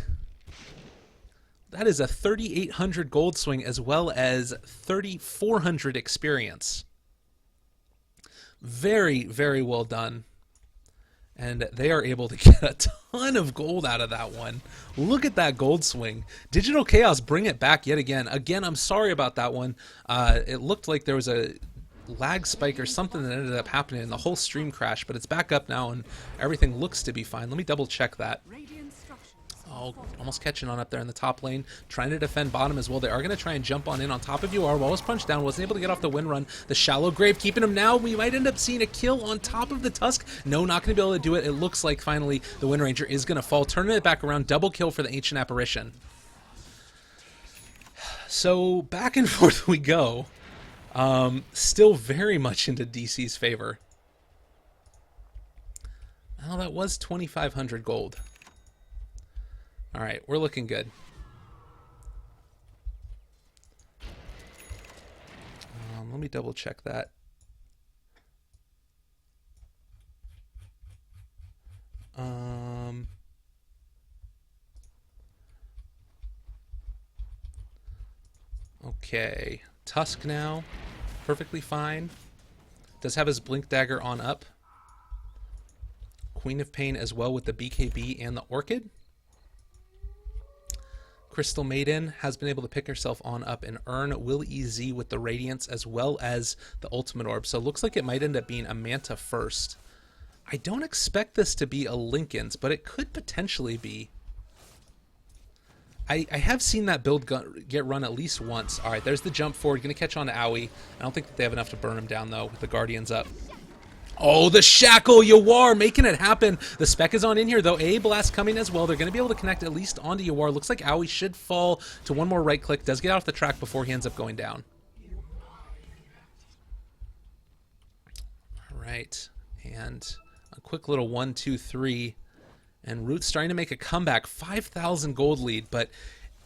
That is a 3,800 gold swing as well as 3,400 experience. Very, very well done. And they are able to get a ton of gold out of that one. Look at that gold swing. Digital Chaos bring it back yet again. Again, I'm sorry about that one. It looked like there was a lag spike or something that ended up happening and the whole stream crashed, but it's back up now and everything looks to be fine. Let me double check that. Oh, almost catching on up there in the top lane, trying to defend bottom as well. They are going to try and jump on in on top of UR. Wallace punched down, wasn't able to get off the wind run. The Shallow Grave keeping him now. We might end up seeing a kill on top of the Tusk. No, not going to be able to do it. It looks like finally the Wind Ranger is going to fall. Turning it back around, double kill for the Ancient Apparition. So back and forth we go. Still very much into DC's favor. Well, that was 2,500 gold. All right, we're looking good. Let me double check that. Okay, Tusk now, perfectly fine. Does have his Blink Dagger on up. Queen of Pain as well with the BKB and the Orchid. Crystal Maiden has been able to pick herself on up and earn Will EZ with the Radiance as well as the Ultimate Orb. So it looks like it might end up being a Manta first. I don't expect this to be a Linken's, but it could potentially be. I have seen that build get run at least once. All right, there's the jump forward. Going to catch on to Owie. I don't think that they have enough to burn him down, though, with the Guardians up. Oh, the Shackle, Yawar making it happen. The spec is on in here, though. A Blast coming as well. They're going to be able to connect at least onto Yawar. Looks like Owie should fall to one more right click. Does get off the track before he ends up going down. All right. And a quick little 1, 2, 3. And Root's starting to make a comeback. 5,000 gold lead, but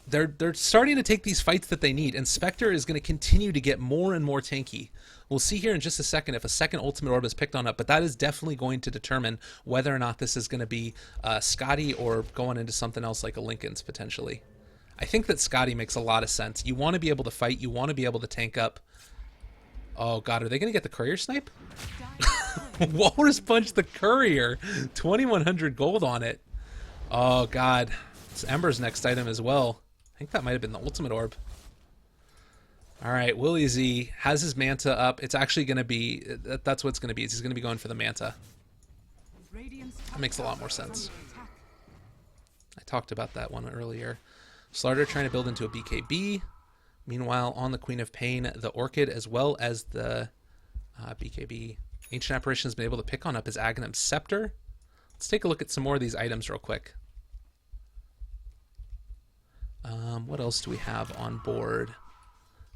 they're starting to take these fights that they need. And Spectre is going to continue to get more and more tanky. We'll see here in just a second if a second Ultimate Orb is picked on up, but that is definitely going to determine whether or not this is going to be Scotty or going into something else like a Linken's potentially. I think that Scotty makes a lot of sense. You want to be able to fight. You want to be able to tank up. Oh, God. Are they going to get the Courier Snipe? Walrus Punch the Courier. 2,100 gold on it. Oh, God. It's Ember's next item as well. I think that might have been the Ultimate Orb. All right, Willie Z has his Manta up. It's actually going to be, that's what it's going to be. He's going to be going for the Manta. Radiant's That makes a lot more sense. under attack. I talked about that one earlier. Slardar trying to build into a BKB. Meanwhile, on the Queen of Pain, the Orchid as well as the BKB. Ancient Apparition has been able to pick on up his Aghanim Scepter. Let's take a look at some more of these items real quick. What else do we have on board?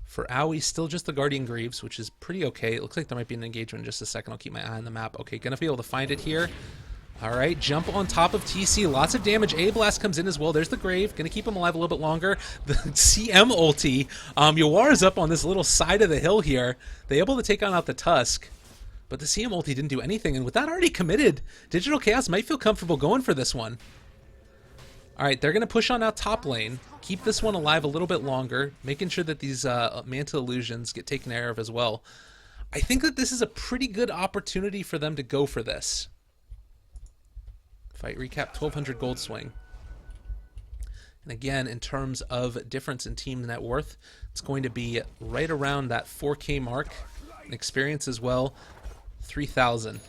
For Owie, still just the Guardian Greaves, which is pretty okay. It looks like there might be an engagement in just a second. I'll keep my eye on the map. Okay, gonna be able to find it here. All right, jump on top of TC. Lots of damage. A-Blast comes in as well. There's the Grave. Gonna keep him alive a little bit longer. The CM ulti. Yawar's up on this little side of the hill here. They able to take on out the Tusk. But the CM ulti didn't do anything. And with that already committed, Digital Chaos might feel comfortable going for this one. All right, they're going to push on out top lane. Keep this one alive a little bit longer. Making sure that these Manta Illusions get taken care of as well. I think that this is a pretty good opportunity for them to go for this. Fight recap, 1,200 gold swing. And again, in terms of difference in team net worth, it's going to be right around that 4K mark. And experience as well, 3,000.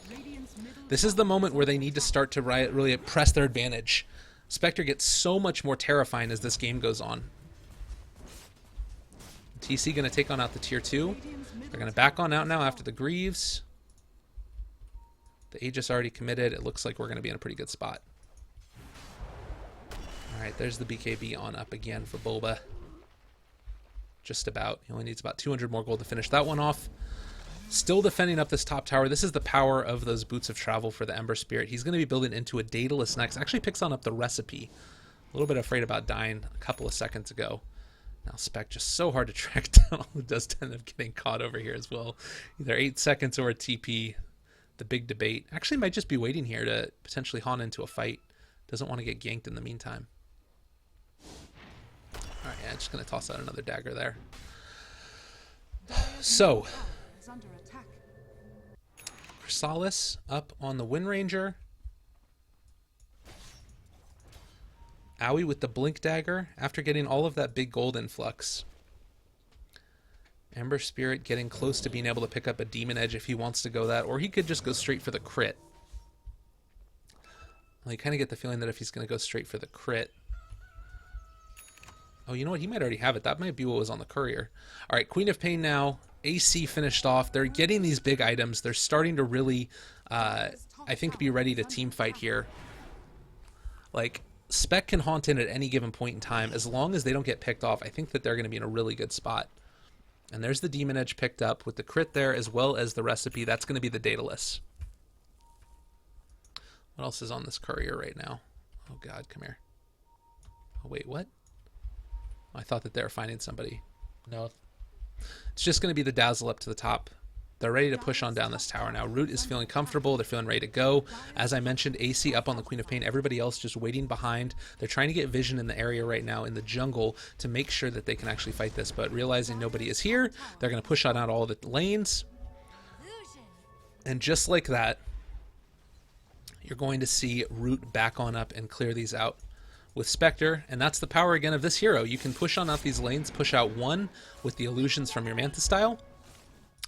This is the moment where they need to start to really press their advantage. Spectre gets so much more terrifying as this game goes on. TC going to take on out the tier 2. They're going to back on out now after the Greaves. The Aegis already committed. It looks like we're going to be in a pretty good spot. Alright, there's the BKB on up again for Boba. Just about. He only needs about 200 more gold to finish that one off. Still defending up this top tower. This is the power of those Boots of Travel for the Ember Spirit. He's going to be building into a Daedalus next. Actually picks on up the Recipe. A little bit afraid about dying a couple of seconds ago. Now Spec just so hard to track down. It does end up getting caught over here as well. Either 8 seconds or a TP. The big debate. Actually might just be waiting here to potentially haunt into a fight. Doesn't want to get ganked in the meantime. Alright, yeah, just going to toss out another dagger there. So, Under attack. Chrysalis up on the Wind Ranger. Owie with the Blink Dagger after getting all of that big gold influx. Ember Spirit getting close to being able to pick up a Demon Edge if he wants to go that, or he could just go straight for the crit. Well, you kind of get the feeling that if he's going to go straight for the crit... Oh, you know what? He might already have it. That might be what was on the courier. All right, Queen of Pain now. AC finished off. They're getting these big items. They're starting to really, I think, be ready to team fight here. Like, Spec can haunt in at any given point in time. As long as they don't get picked off, I think that they're going to be in a really good spot. And there's the Demon Edge picked up with the crit there, as well as the Recipe. That's going to be the Daedalus. What else is on this courier right now? Oh, God, come here. Oh, wait, what? I thought that they were finding somebody. No. It's just going to be the Dazzle up to the top. They're ready to push on down this tower now. Root is feeling comfortable. They're feeling ready to go. As I mentioned, AC up on the Queen of Pain. Everybody else just waiting behind. They're trying to get vision in the area right now in the jungle to make sure that they can actually fight this. But realizing nobody is here, they're going to push on out all the lanes. And just like that, you're going to see Root back on up and clear these out with Spectre, and that's the power again of this hero. You can push on out these lanes, push out one with the illusions from your Manta style,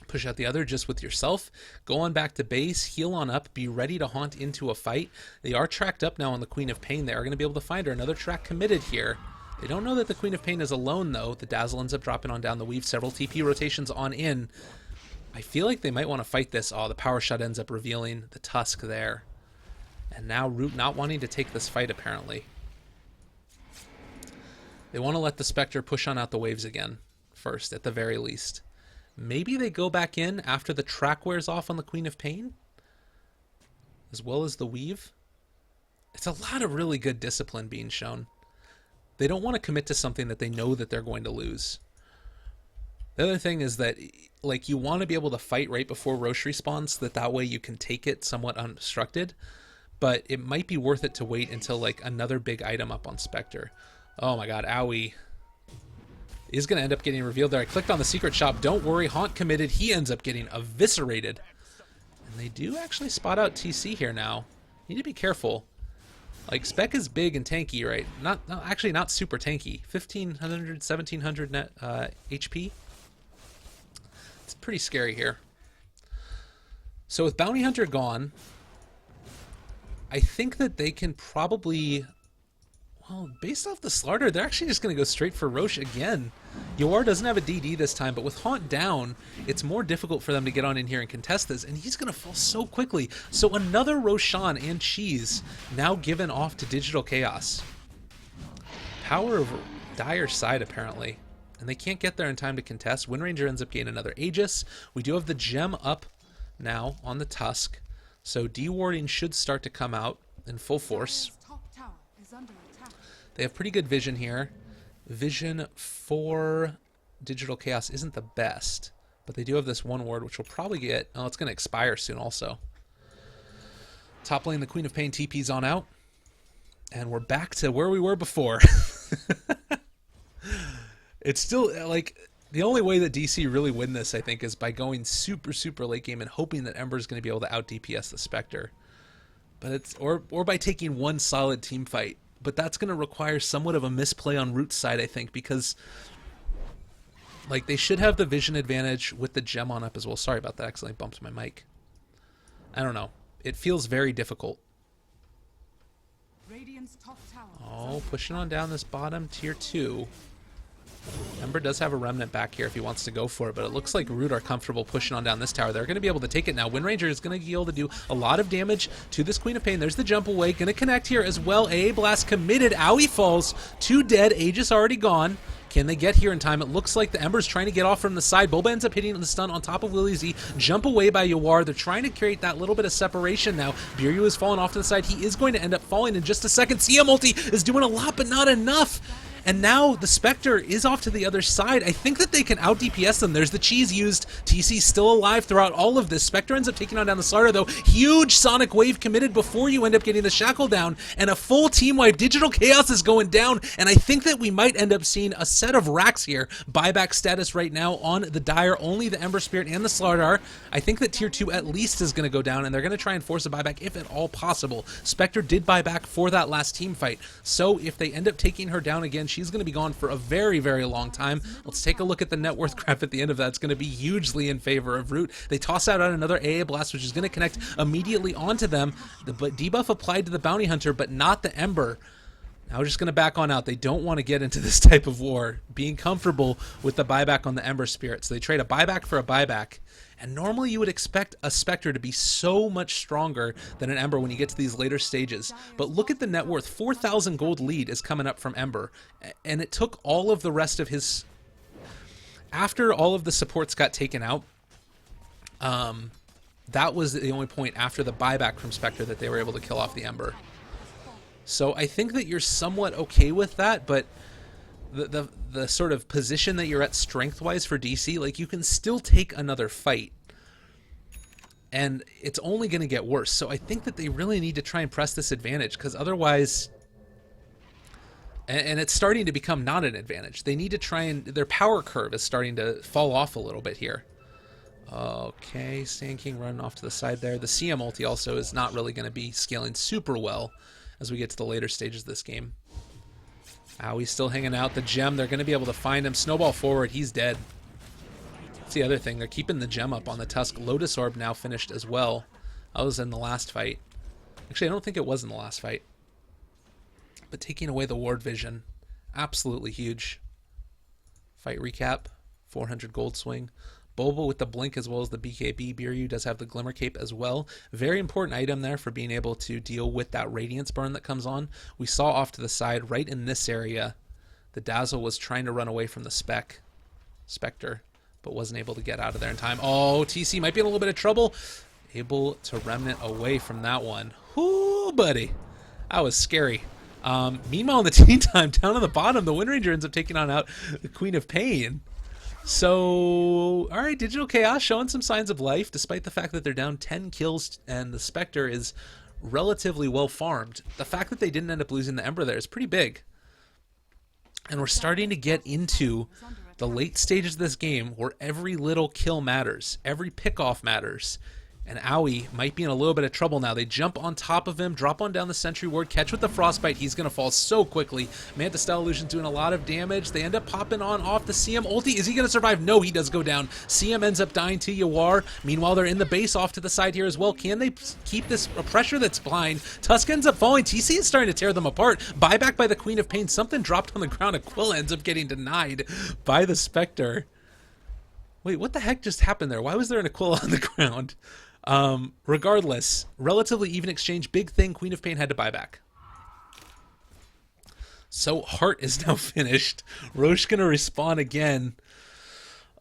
push out the other just with yourself, go on back to base, heal on up, be ready to haunt into a fight. They are tracked up now on the Queen of Pain. They are going to be able to find her. Another track committed here. They don't know that the Queen of Pain is alone, though. The Dazzle ends up dropping on down the Weave. Several TP rotations on in. I feel like they might want to fight this. Oh, the Power Shot ends up revealing the Tusk there. And now Root not wanting to take this fight, apparently. They want to let the Spectre push on out the waves again first, at the very least. Maybe they go back in after the track wears off on the Queen of Pain, as well as the Weave. It's a lot of really good discipline being shown. They don't want to commit to something that they know that they're going to lose. The other thing is that, like, you want to be able to fight right before Roche respawns, that way you can take it somewhat unobstructed, but it might be worth it to wait until, like, another big item up on Spectre. Oh my god, Owie is going to end up getting revealed there. I clicked on the secret shop. Don't worry, Haunt committed. He ends up getting eviscerated. And they do actually spot out TC here now. You need to be careful. Like, Spec is big and tanky, right? Actually not super tanky. 1,500, 1,700 net HP. It's pretty scary here. So with Bounty Hunter gone, I think that they can probably... Well, based off the slaughter, they're actually just going to go straight for Roche again. Yoar doesn't have a DD this time, but with Haunt down, it's more difficult for them to get on in here and contest this, and he's going to fall so quickly. So another Roshan and Cheese now given off to Digital Chaos. Power of Dire side, apparently. And they can't get there in time to contest. Windranger ends up getting another Aegis. We do have the gem up now on the Tusk, so dewarding should start to come out in full force. Dire's top tower is under attack. They have pretty good vision here. Vision for Digital Chaos isn't the best, but they do have this one ward, which will probably get... Oh, it's going to expire soon also. Top lane, the Queen of Pain TP's on out. And we're back to where we were before. It's still, like, the only way that DC really win this, I think, is by going super, super late game and hoping that Ember's going to be able to out-DPS the Spectre. But it's, or by taking one solid team fight. But that's going to require somewhat of a misplay on Root's side, I think, because, like, they should have the vision advantage with the gem on up as well. Sorry about that, I accidentally bumped my mic. I don't know. It feels very difficult. Radiant's top tower. Oh, pushing on down this bottom tier 2. Ember does have a remnant back here if he wants to go for it, but it looks like Root are comfortable pushing on down this tower. They're going to be able to take it now. Windranger is going to be able to do a lot of damage to this Queen of Pain. There's the jump away. Going to connect here as well. AA Blast committed. Owie falls. 2 dead. Aegis already gone. Can they get here in time? It looks like the Ember's trying to get off from the side. Boba ends up hitting the stun on top of Lily Z. Jump away by Yawar. They're trying to create that little bit of separation now. Biryu has fallen off to the side. He is going to end up falling in just a second. Sia Multi is doing a lot, but not enough. And now the Spectre is off to the other side. I think that they can out-DPS them. There's the cheese used. TC still alive throughout all of this. Spectre ends up taking on down the Slaughter, though. Huge Sonic Wave committed before you end up getting the Shackle down. And a full team wipe. Digital Chaos is going down. And I think that we might end up seeing a set of racks here. Buyback status right now on the Dire. Only the Ember Spirit and the Slaughter are. I think that tier 2 at least is going to go down. And they're going to try and force a buyback if at all possible. Spectre did buy back for that last team fight. So if they end up taking her down again, she's going to be gone for a very, very long time. Let's take a look at the net worth graph at the end of that. It's going to be hugely in favor of Root. They toss out another AA Blast, which is going to connect immediately onto them. The debuff applied to the Bounty Hunter, but not the Ember. Now we're just going to back on out. They don't want to get into this type of war, being comfortable with the buyback on the Ember Spirit. So they trade a buyback for a buyback. And normally you would expect a Spectre to be so much stronger than an Ember when you get to these later stages. But look at the net worth. 4,000 gold lead is coming up from Ember. And it took all of the rest of his... After all of the supports got taken out, that was the only point after the buyback from Spectre that they were able to kill off the Ember. So I think that you're somewhat okay with that, but the sort of position that you're at strength-wise for DC, like, you can still take another fight. And it's only going to get worse. So I think that they really need to try and press this advantage, because otherwise... And it's starting to become not an advantage. They need to try and... Their power curve is starting to fall off a little bit here. Okay, Sand King running off to the side there. The CM ulti also is not really going to be scaling super well as we get to the later stages of this game. He's still hanging out. The gem, they're going to be able to find him. Snowball forward, he's dead. That's the other thing. They're keeping the gem up on the Tusk. Lotus Orb now finished as well. That was in the last fight. Actually, I don't think it was in the last fight. But taking away the ward vision, absolutely huge. Fight recap, 400 gold swing. Boba with the blink as well as the BKB. Biryu does have the Glimmer Cape as well. Very important item there for being able to deal with that Radiance burn that comes on. We saw off to the side, right in this area, the Dazzle was trying to run away from the Spectre, but wasn't able to get out of there in time. Oh, TC might be in a little bit of trouble. Able to remnant away from that one. Whoo, buddy. That was scary. Meanwhile, in the team time, down on the bottom, the Windranger ends up taking on out the Queen of Pain. So, alright, Digital Chaos showing some signs of life, despite the fact that they're down 10 kills and the Spectre is relatively well farmed. The fact that they didn't end up losing the Ember there is pretty big. And we're starting to get into the late stages of this game where every little kill matters, every pick-off matters. And Owie might be in a little bit of trouble now. They jump on top of him, drop on down the sentry ward, catch with the frostbite. He's going to fall so quickly. Manta Style Illusion's doing a lot of damage. They end up popping on off the CM ulti. Is he going to survive? No, he does go down. CM ends up dying to Yawar. Meanwhile, they're in the base off to the side here as well. Can they keep this pressure that's blind? Tusk ends up falling. TC is starting to tear them apart. Buyback by the Queen of Pain. Something dropped on the ground. Aquila ends up getting denied by the Spectre. Wait, what the heck just happened there? Why was there an Aquila on the ground? Regardless, relatively even exchange. Big thing, Queen of Pain had to buy back. So Heart is now finished. Roche gonna respawn again.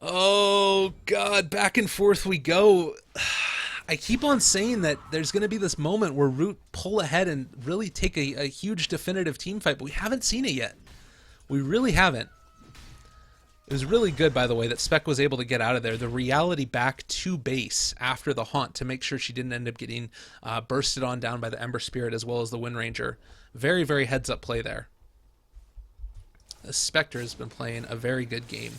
Oh god, back and forth we go. I keep on saying that there's gonna be this moment where Root pull ahead and really take a huge definitive team fight, but we haven't seen it yet. We really haven't. It was really good, by the way, that Spec was able to get out of there. The reality back to base after the haunt to make sure she didn't end up getting bursted on down by the Ember Spirit as well as the Wind Ranger. Very, very heads-up play there. The Spectre has been playing a very good game.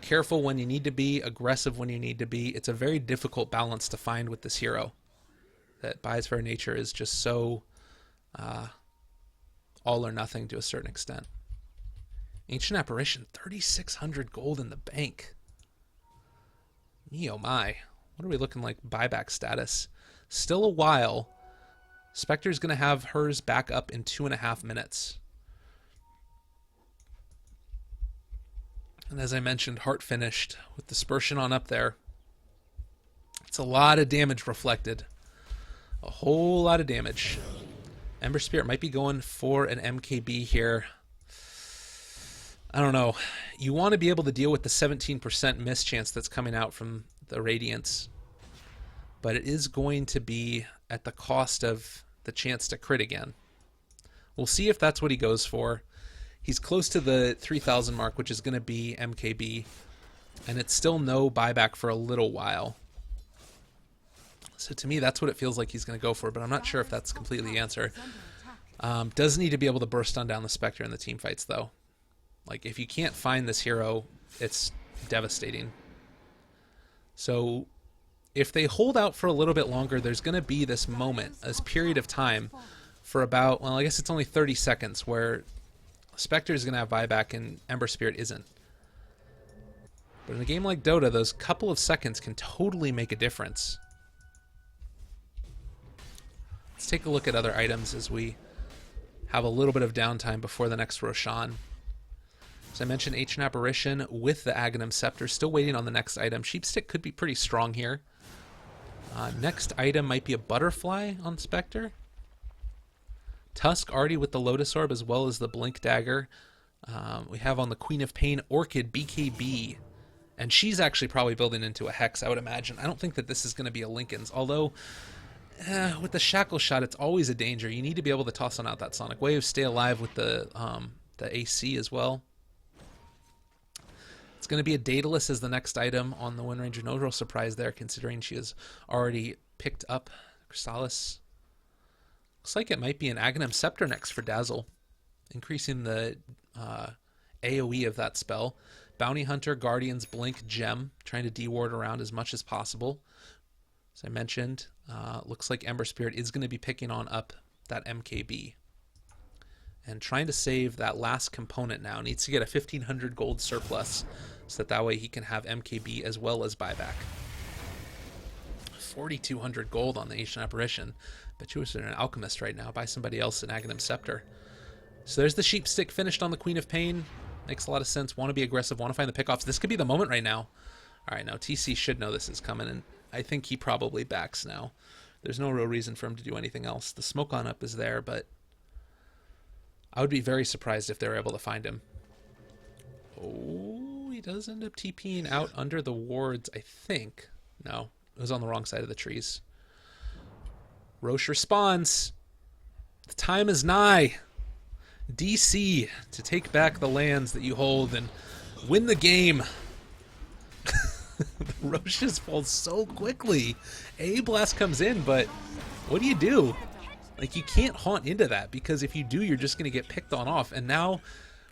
Careful when you need to be, aggressive when you need to be. It's a very difficult balance to find with this hero. That by its very nature is just so all or nothing to a certain extent. Ancient Apparition, 3,600 gold in the bank. Me oh my. What are we looking like buyback status? Still a while. Spectre's going to have hers back up in 2.5 minutes. And as I mentioned, Heart finished with Dispersion on up there. It's a lot of damage reflected. A whole lot of damage. Ember Spirit might be going for an MKB here. I don't know. You want to be able to deal with the 17% miss chance that's coming out from the Radiance. But it is going to be at the cost of the chance to crit again. We'll see if that's what he goes for. He's close to the 3,000 mark, which is going to be MKB. And it's still no buyback for a little while. So to me, that's what it feels like he's going to go for. But I'm not sure if that's completely the answer. Does need to be able to burst on down the Spectre in the team fights, though. Like, if you can't find this hero, it's devastating. So, if they hold out for a little bit longer, there's going to be this moment, this period of time, for about, well, I guess it's only 30 seconds, where Spectre is going to have buyback and Ember Spirit isn't. But in a game like Dota, those couple of seconds can totally make a difference. Let's take a look at other items as we have a little bit of downtime before the next Roshan. As I mentioned, Ancient Apparition with the Aghanim Scepter. Still waiting on the next item. Sheepstick could be pretty strong here. Next item might be a Butterfly on Spectre. Tusk already with the Lotus Orb as well as the Blink Dagger. We have on the Queen of Pain Orchid BKB. And she's actually probably building into a Hex, I would imagine. I don't think that this is going to be a Linken's. Although, with the Shackle Shot, it's always a danger. You need to be able to toss on out that Sonic Wave. Stay alive with the AC as well. It's going to be a Daedalus as the next item on the Wind Ranger. No real surprise there, considering she has already picked up Crystallis. Looks like it might be an Aghanim Scepter next for Dazzle, increasing the AoE of that spell. Bounty Hunter, Guardians, Blink, Gem, trying to deward around as much as possible. As I mentioned, looks like Ember Spirit is going to be picking on up that MKB. And trying to save that last component now. Needs to get a 1,500 gold surplus so that way he can have MKB as well as buyback. 4,200 gold on the Ancient Apparition. Bet you wish they're an Alchemist right now. Buy somebody else an Aghanim Scepter. So there's the Sheepstick finished on the Queen of Pain. Makes a lot of sense. Want to be aggressive. Want to find the pickoffs. This could be the moment right now. All right, now TC should know this is coming, and I think he probably backs now. There's no real reason for him to do anything else. The smoke on up is there, but I would be very surprised if they were able to find him. Oh, he does end up TPing out under the wards, I think. No, it was on the wrong side of the trees. Roche responds. The time is nigh. DC to take back the lands that you hold and win the game. The Roche just falls so quickly. A-Blast comes in, but what do you do? Like, you can't haunt into that, because if you do, you're just going to get picked on off. And now,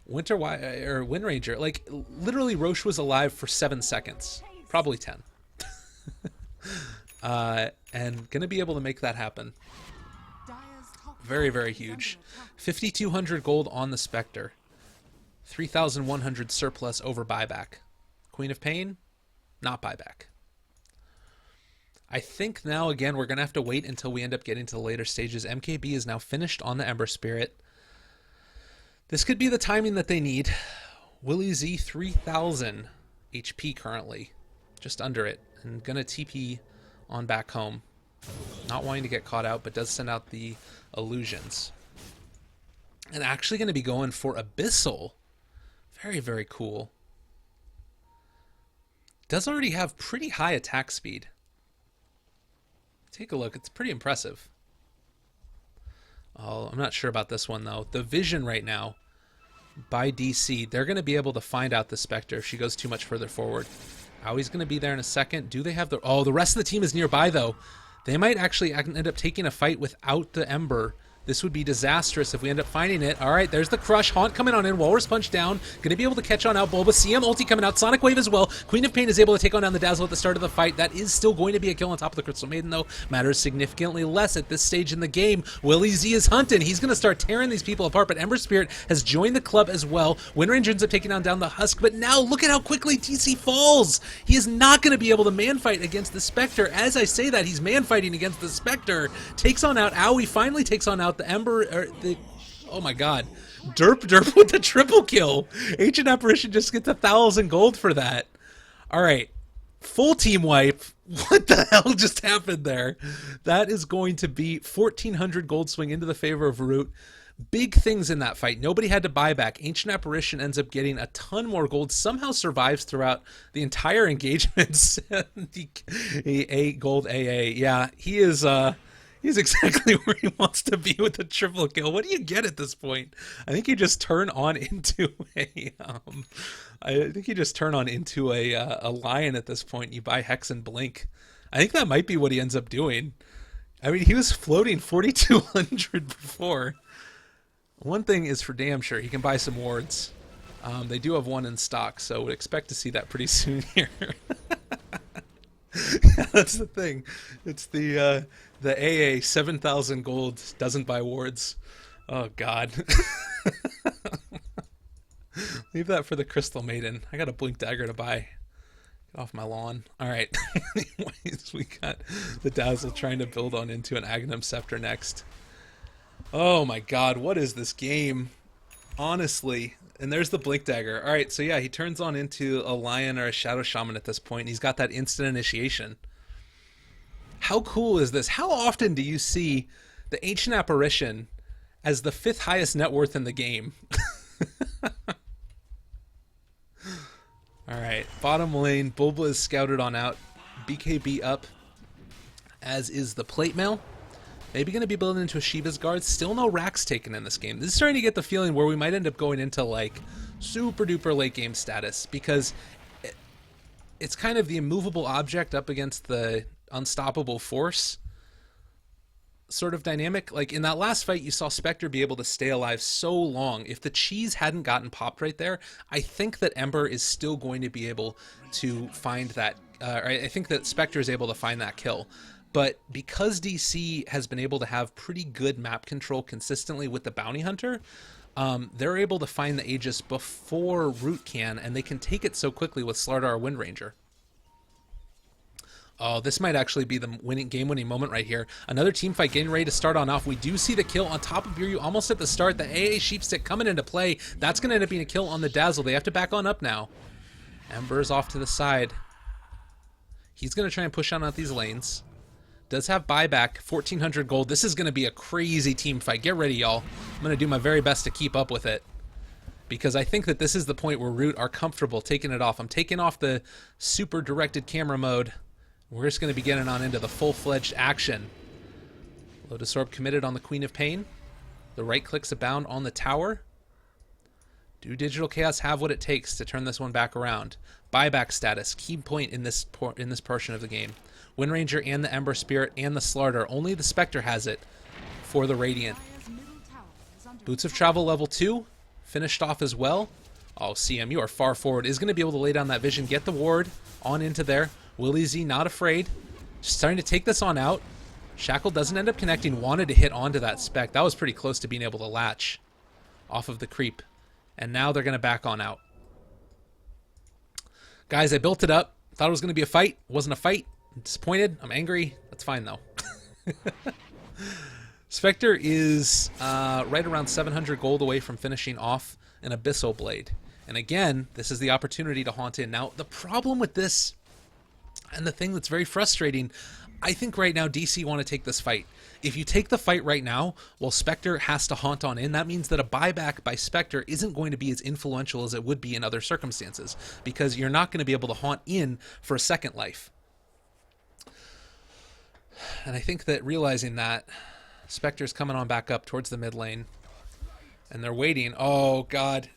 Wind Ranger, like, literally Roche was alive for 7 seconds. Probably 10. and going to be able to make that happen. Dire's top Very, tower very is huge. under attack. 5,200 gold on the Spectre. 3,100 surplus over buyback. Queen of Pain, not buyback. I think now, again, we're going to have to wait until we end up getting to the later stages. MKB is now finished on the Ember Spirit. This could be the timing that they need. Willie Z, 3,000 HP currently. Just under it. And going to TP on back home. Not wanting to get caught out, but does send out the illusions. And actually going to be going for Abyssal. Very, very cool. Does already have pretty high attack speed. Take a look. It's pretty impressive. Oh, I'm not sure about this one, though. The vision right now by DC, they're going to be able to find out the Spectre if she goes too much further forward. Aui's going to be there in a second. Do they have the... Oh, the rest of the team is nearby, though. They might actually end up taking a fight without the Ember. This would be disastrous if we end up finding it. All right, there's the Crush. Haunt coming on in. Walrus Punch down. Going to be able to catch on out Bulba. CM ulti coming out. Sonic Wave as well. Queen of Pain is able to take on down the Dazzle at the start of the fight. That is still going to be a kill on top of the Crystal Maiden, though. Matters significantly less at this stage in the game. Willie Z is hunting. He's going to start tearing these people apart, but Ember Spirit has joined the club as well. Windranger ends up taking down the Husk, but now look at how quickly DC falls. He is not going to be able to man-fight against the Spectre. As I say that, he's man-fighting against the Spectre. Takes on out Aoi. Finally takes on out the Ember... oh my god. Derp with the triple kill. Ancient Apparition just gets 1,000 gold for that. Alright. Full team wipe. What the hell just happened there? That is going to be 1,400 gold swing into the favor of Root. Big things in that fight. Nobody had to buy back. Ancient Apparition ends up getting a ton more gold. Somehow survives throughout the entire engagement. 8 gold AA. Yeah, he is... He's exactly where he wants to be with the triple kill. What do you get at this point? I think you just turn on into a. I think you just turn on into a lion at this point. You buy Hex and Blink. I think that might be what he ends up doing. I mean, he was floating 4,200 before. One thing is for damn sure, he can buy some wards. They do have one in stock, so would expect to see that pretty soon here. Yeah, that's the thing. It's the AA 7,000 gold doesn't buy wards. Oh god. Leave that for the Crystal Maiden. I got a Blink Dagger to buy. Get off my lawn. Alright. Anyways, we got the Dazzle trying to build on into an Aghanim Scepter next. Oh my god, what is this game? Honestly. And there's the Blink Dagger. Alright, so yeah, he turns on into a Lion or a Shadow Shaman at this point. And he's got that instant initiation. How cool is this? How often do you see the Ancient Apparition as the 5th highest net worth in the game? Alright, bottom lane. Bulba is scouted on out. BKB up, as is the Plate Mail. Maybe going to be building into a Shiva's Guard. Still no racks taken in this game. This is starting to get the feeling where we might end up going into like super duper late game status, because it's kind of the immovable object up against the unstoppable force sort of dynamic. Like in that last fight, you saw Spectre be able to stay alive so long. If the cheese hadn't gotten popped right there, I think that Ember is still going to be able to find that. I think that Spectre is able to find that kill. But because DC has been able to have pretty good map control consistently with the Bounty Hunter, they're able to find the Aegis before Root can, and they can take it so quickly with Slardar Windranger. Oh, this might actually be the game-winning moment right here. Another team fight getting ready to start on off. We do see the kill on top of Biryu almost at the start. The AA Sheepstick coming into play. That's going to end up being a kill on the Dazzle. They have to back on up now. Ember's off to the side. He's going to try and push on out these lanes. Does have buyback, 1,400 gold. This is going to be a crazy team fight. Get ready, y'all. I'm going to do my very best to keep up with it, because I think that this is the point where Root are comfortable taking it off. I'm taking off the super directed camera mode. We're just going to be getting on into the full-fledged action. Lotus Orb committed on the Queen of Pain. The right clicks abound on the tower. Do Digital Chaos have what it takes to turn this one back around? Buyback status, key point in this portion of the game. Windranger and the Ember Spirit and the Slardar. Only the Spectre has it for the Radiant. Dire's middle tower is under Boots of Travel level 2. Finished off as well. Oh, CM, you are far forward. Is going to be able to lay down that vision. Get the ward on into there. Willie Z not afraid. Starting to take this on out. Shackle doesn't end up connecting. Wanted to hit onto that spec. That was pretty close to being able to latch off of the creep. And now they're going to back on out. Guys, I built it up. Thought it was going to be a fight. Wasn't a fight. I'm disappointed. I'm angry. That's fine, though. Spectre is right around 700 gold away from finishing off an Abyssal Blade. And again, this is the opportunity to haunt in. Now, the problem with this, and the thing that's very frustrating, I think right now DC want to take this fight. If you take the fight right now, well, Spectre has to haunt on in. That means that a buyback by Spectre isn't going to be as influential as it would be in other circumstances, because you're not going to be able to haunt in for a second life. And I think that realizing that, Spectre's coming on back up towards the mid lane. And they're waiting. Oh, God.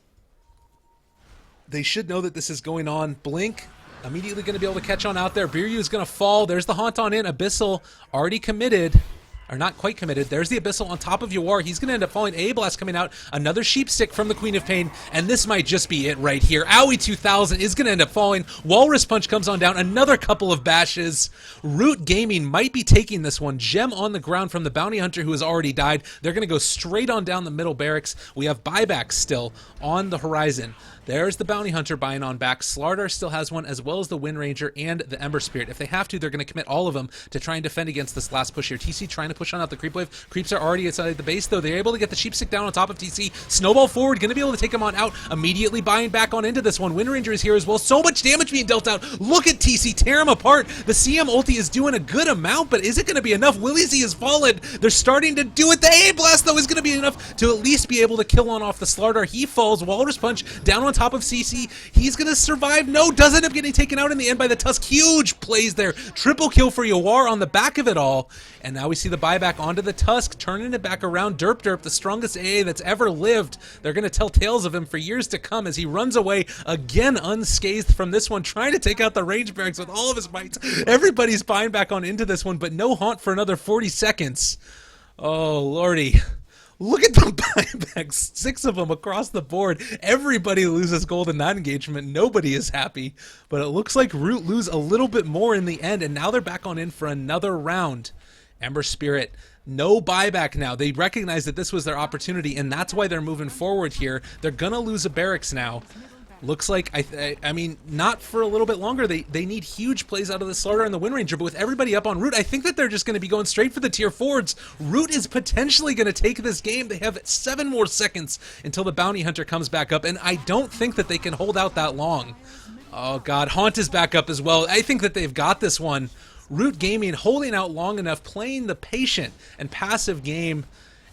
They should know that this is going on. Blink. Immediately going to be able to catch on out there. Biryu is going to fall. There's the haunt on in. Abyssal already committed. Or not quite committed. There's the Abyssal on top of Yawar. He's going to end up falling. A-Blast coming out. Another Sheep Stick from the Queen of Pain. And this might just be it right here. Owie 2000 is going to end up falling. Walrus Punch comes on down. Another couple of bashes. Root Gaming might be taking this one. Gem on the ground from the Bounty Hunter who has already died. They're going to go straight on down the middle barracks. We have buybacks still on the horizon. There's the Bounty Hunter buying on back. Slardar still has one, as well as the Wind Ranger and the Ember Spirit. If they have to, they're going to commit all of them to try and defend against this last push here. TC trying to push on out the creep wave. Creeps are already outside the base, though. They're able to get the Sheep Stick down on top of TC. Snowball forward, going to be able to take him on out. Immediately buying back on into this one. Wind Ranger is here as well. So much damage being dealt out. Look at TC tear him apart. The CM ulti is doing a good amount, but is it going to be enough? Willie Z has fallen. They're starting to do it. The A-Blast, though, is going to be enough to at least be able to kill on off the Slardar. He falls. Walrus Punch down on top of CC. He's going to survive. No, does end up getting taken out in the end by the Tusk. Huge plays there. Triple kill for Yawar on the back of it all. And now we see the buyback onto the Tusk, turning it back around. Derp Derp, the strongest AA that's ever lived. They're going to tell tales of him for years to come as he runs away again unscathed from this one, trying to take out the range barracks with all of his might. Everybody's buying back on into this one, but no haunt for another 40 seconds. Oh, lordy. Look at the buybacks, 6 of them across the board. Everybody loses gold in that engagement. Nobody is happy. But it looks like Root lose a little bit more in the end, and now they're back on in for another round. Ember Spirit, no buyback now. They recognize that this was their opportunity, and that's why they're moving forward here. They're going to lose a barracks now. Looks like, I mean, not for a little bit longer. They need huge plays out of the Slardar and the Wind Ranger, but with everybody up on Root, I think that they're just going to be going straight for the tier 4s. Root is potentially going to take this game. They have 7 more seconds until the Bounty Hunter comes back up, and I don't think that they can hold out that long. Oh, God. Haunt is back up as well. I think that they've got this one. Root Gaming holding out long enough, playing the patient and passive game.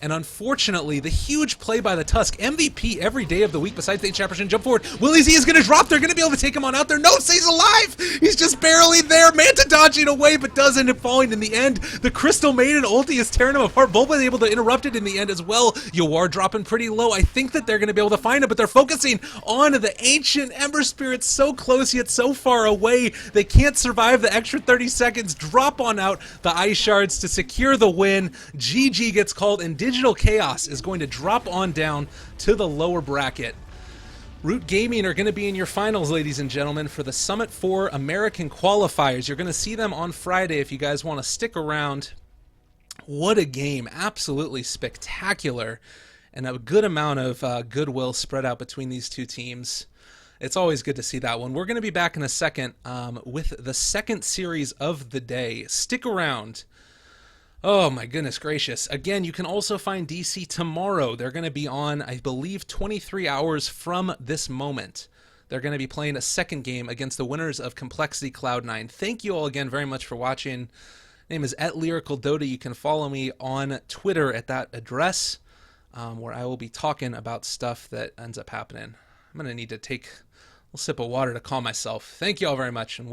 And unfortunately, the huge play by the Tusk, MVP every day of the week besides the Chaperson, jump forward. Willie Z is going to drop. They're going to be able to take him on out there. No, he's alive. He's just barely there. Manta dodging away, but does end up falling in the end. The Crystal Maiden ulti is tearing him apart. Bulba is able to interrupt it in the end as well. Yawar dropping pretty low. I think that they're going to be able to find him, but they're focusing on the Ancient Ember Spirit, so close yet so far away. They can't survive the extra 30 seconds. Drop on out the Ice Shards to secure the win. GG gets called, and Digital Chaos is going to drop on down to the lower bracket. Root Gaming are going to be in your finals, ladies and gentlemen, for the Summit 4 American qualifiers. You're going to see them on Friday if you guys want to stick around. What a game. Absolutely spectacular. And a good amount of goodwill spread out between these two teams. It's always good to see that one. We're going to be back in a second with the second series of the day. Stick around. Oh my goodness gracious. Again, you can also find DC tomorrow. They're going to be on, I believe, 23 hours from this moment. They're going to be playing a second game against the winners of Complexity Cloud9. Thank you all again very much for watching. My name is Lyrical Dota. You can follow me on Twitter at that address, where I will be talking about stuff that ends up happening. I'm going to need to take a little sip of water to calm myself. Thank you all very much. And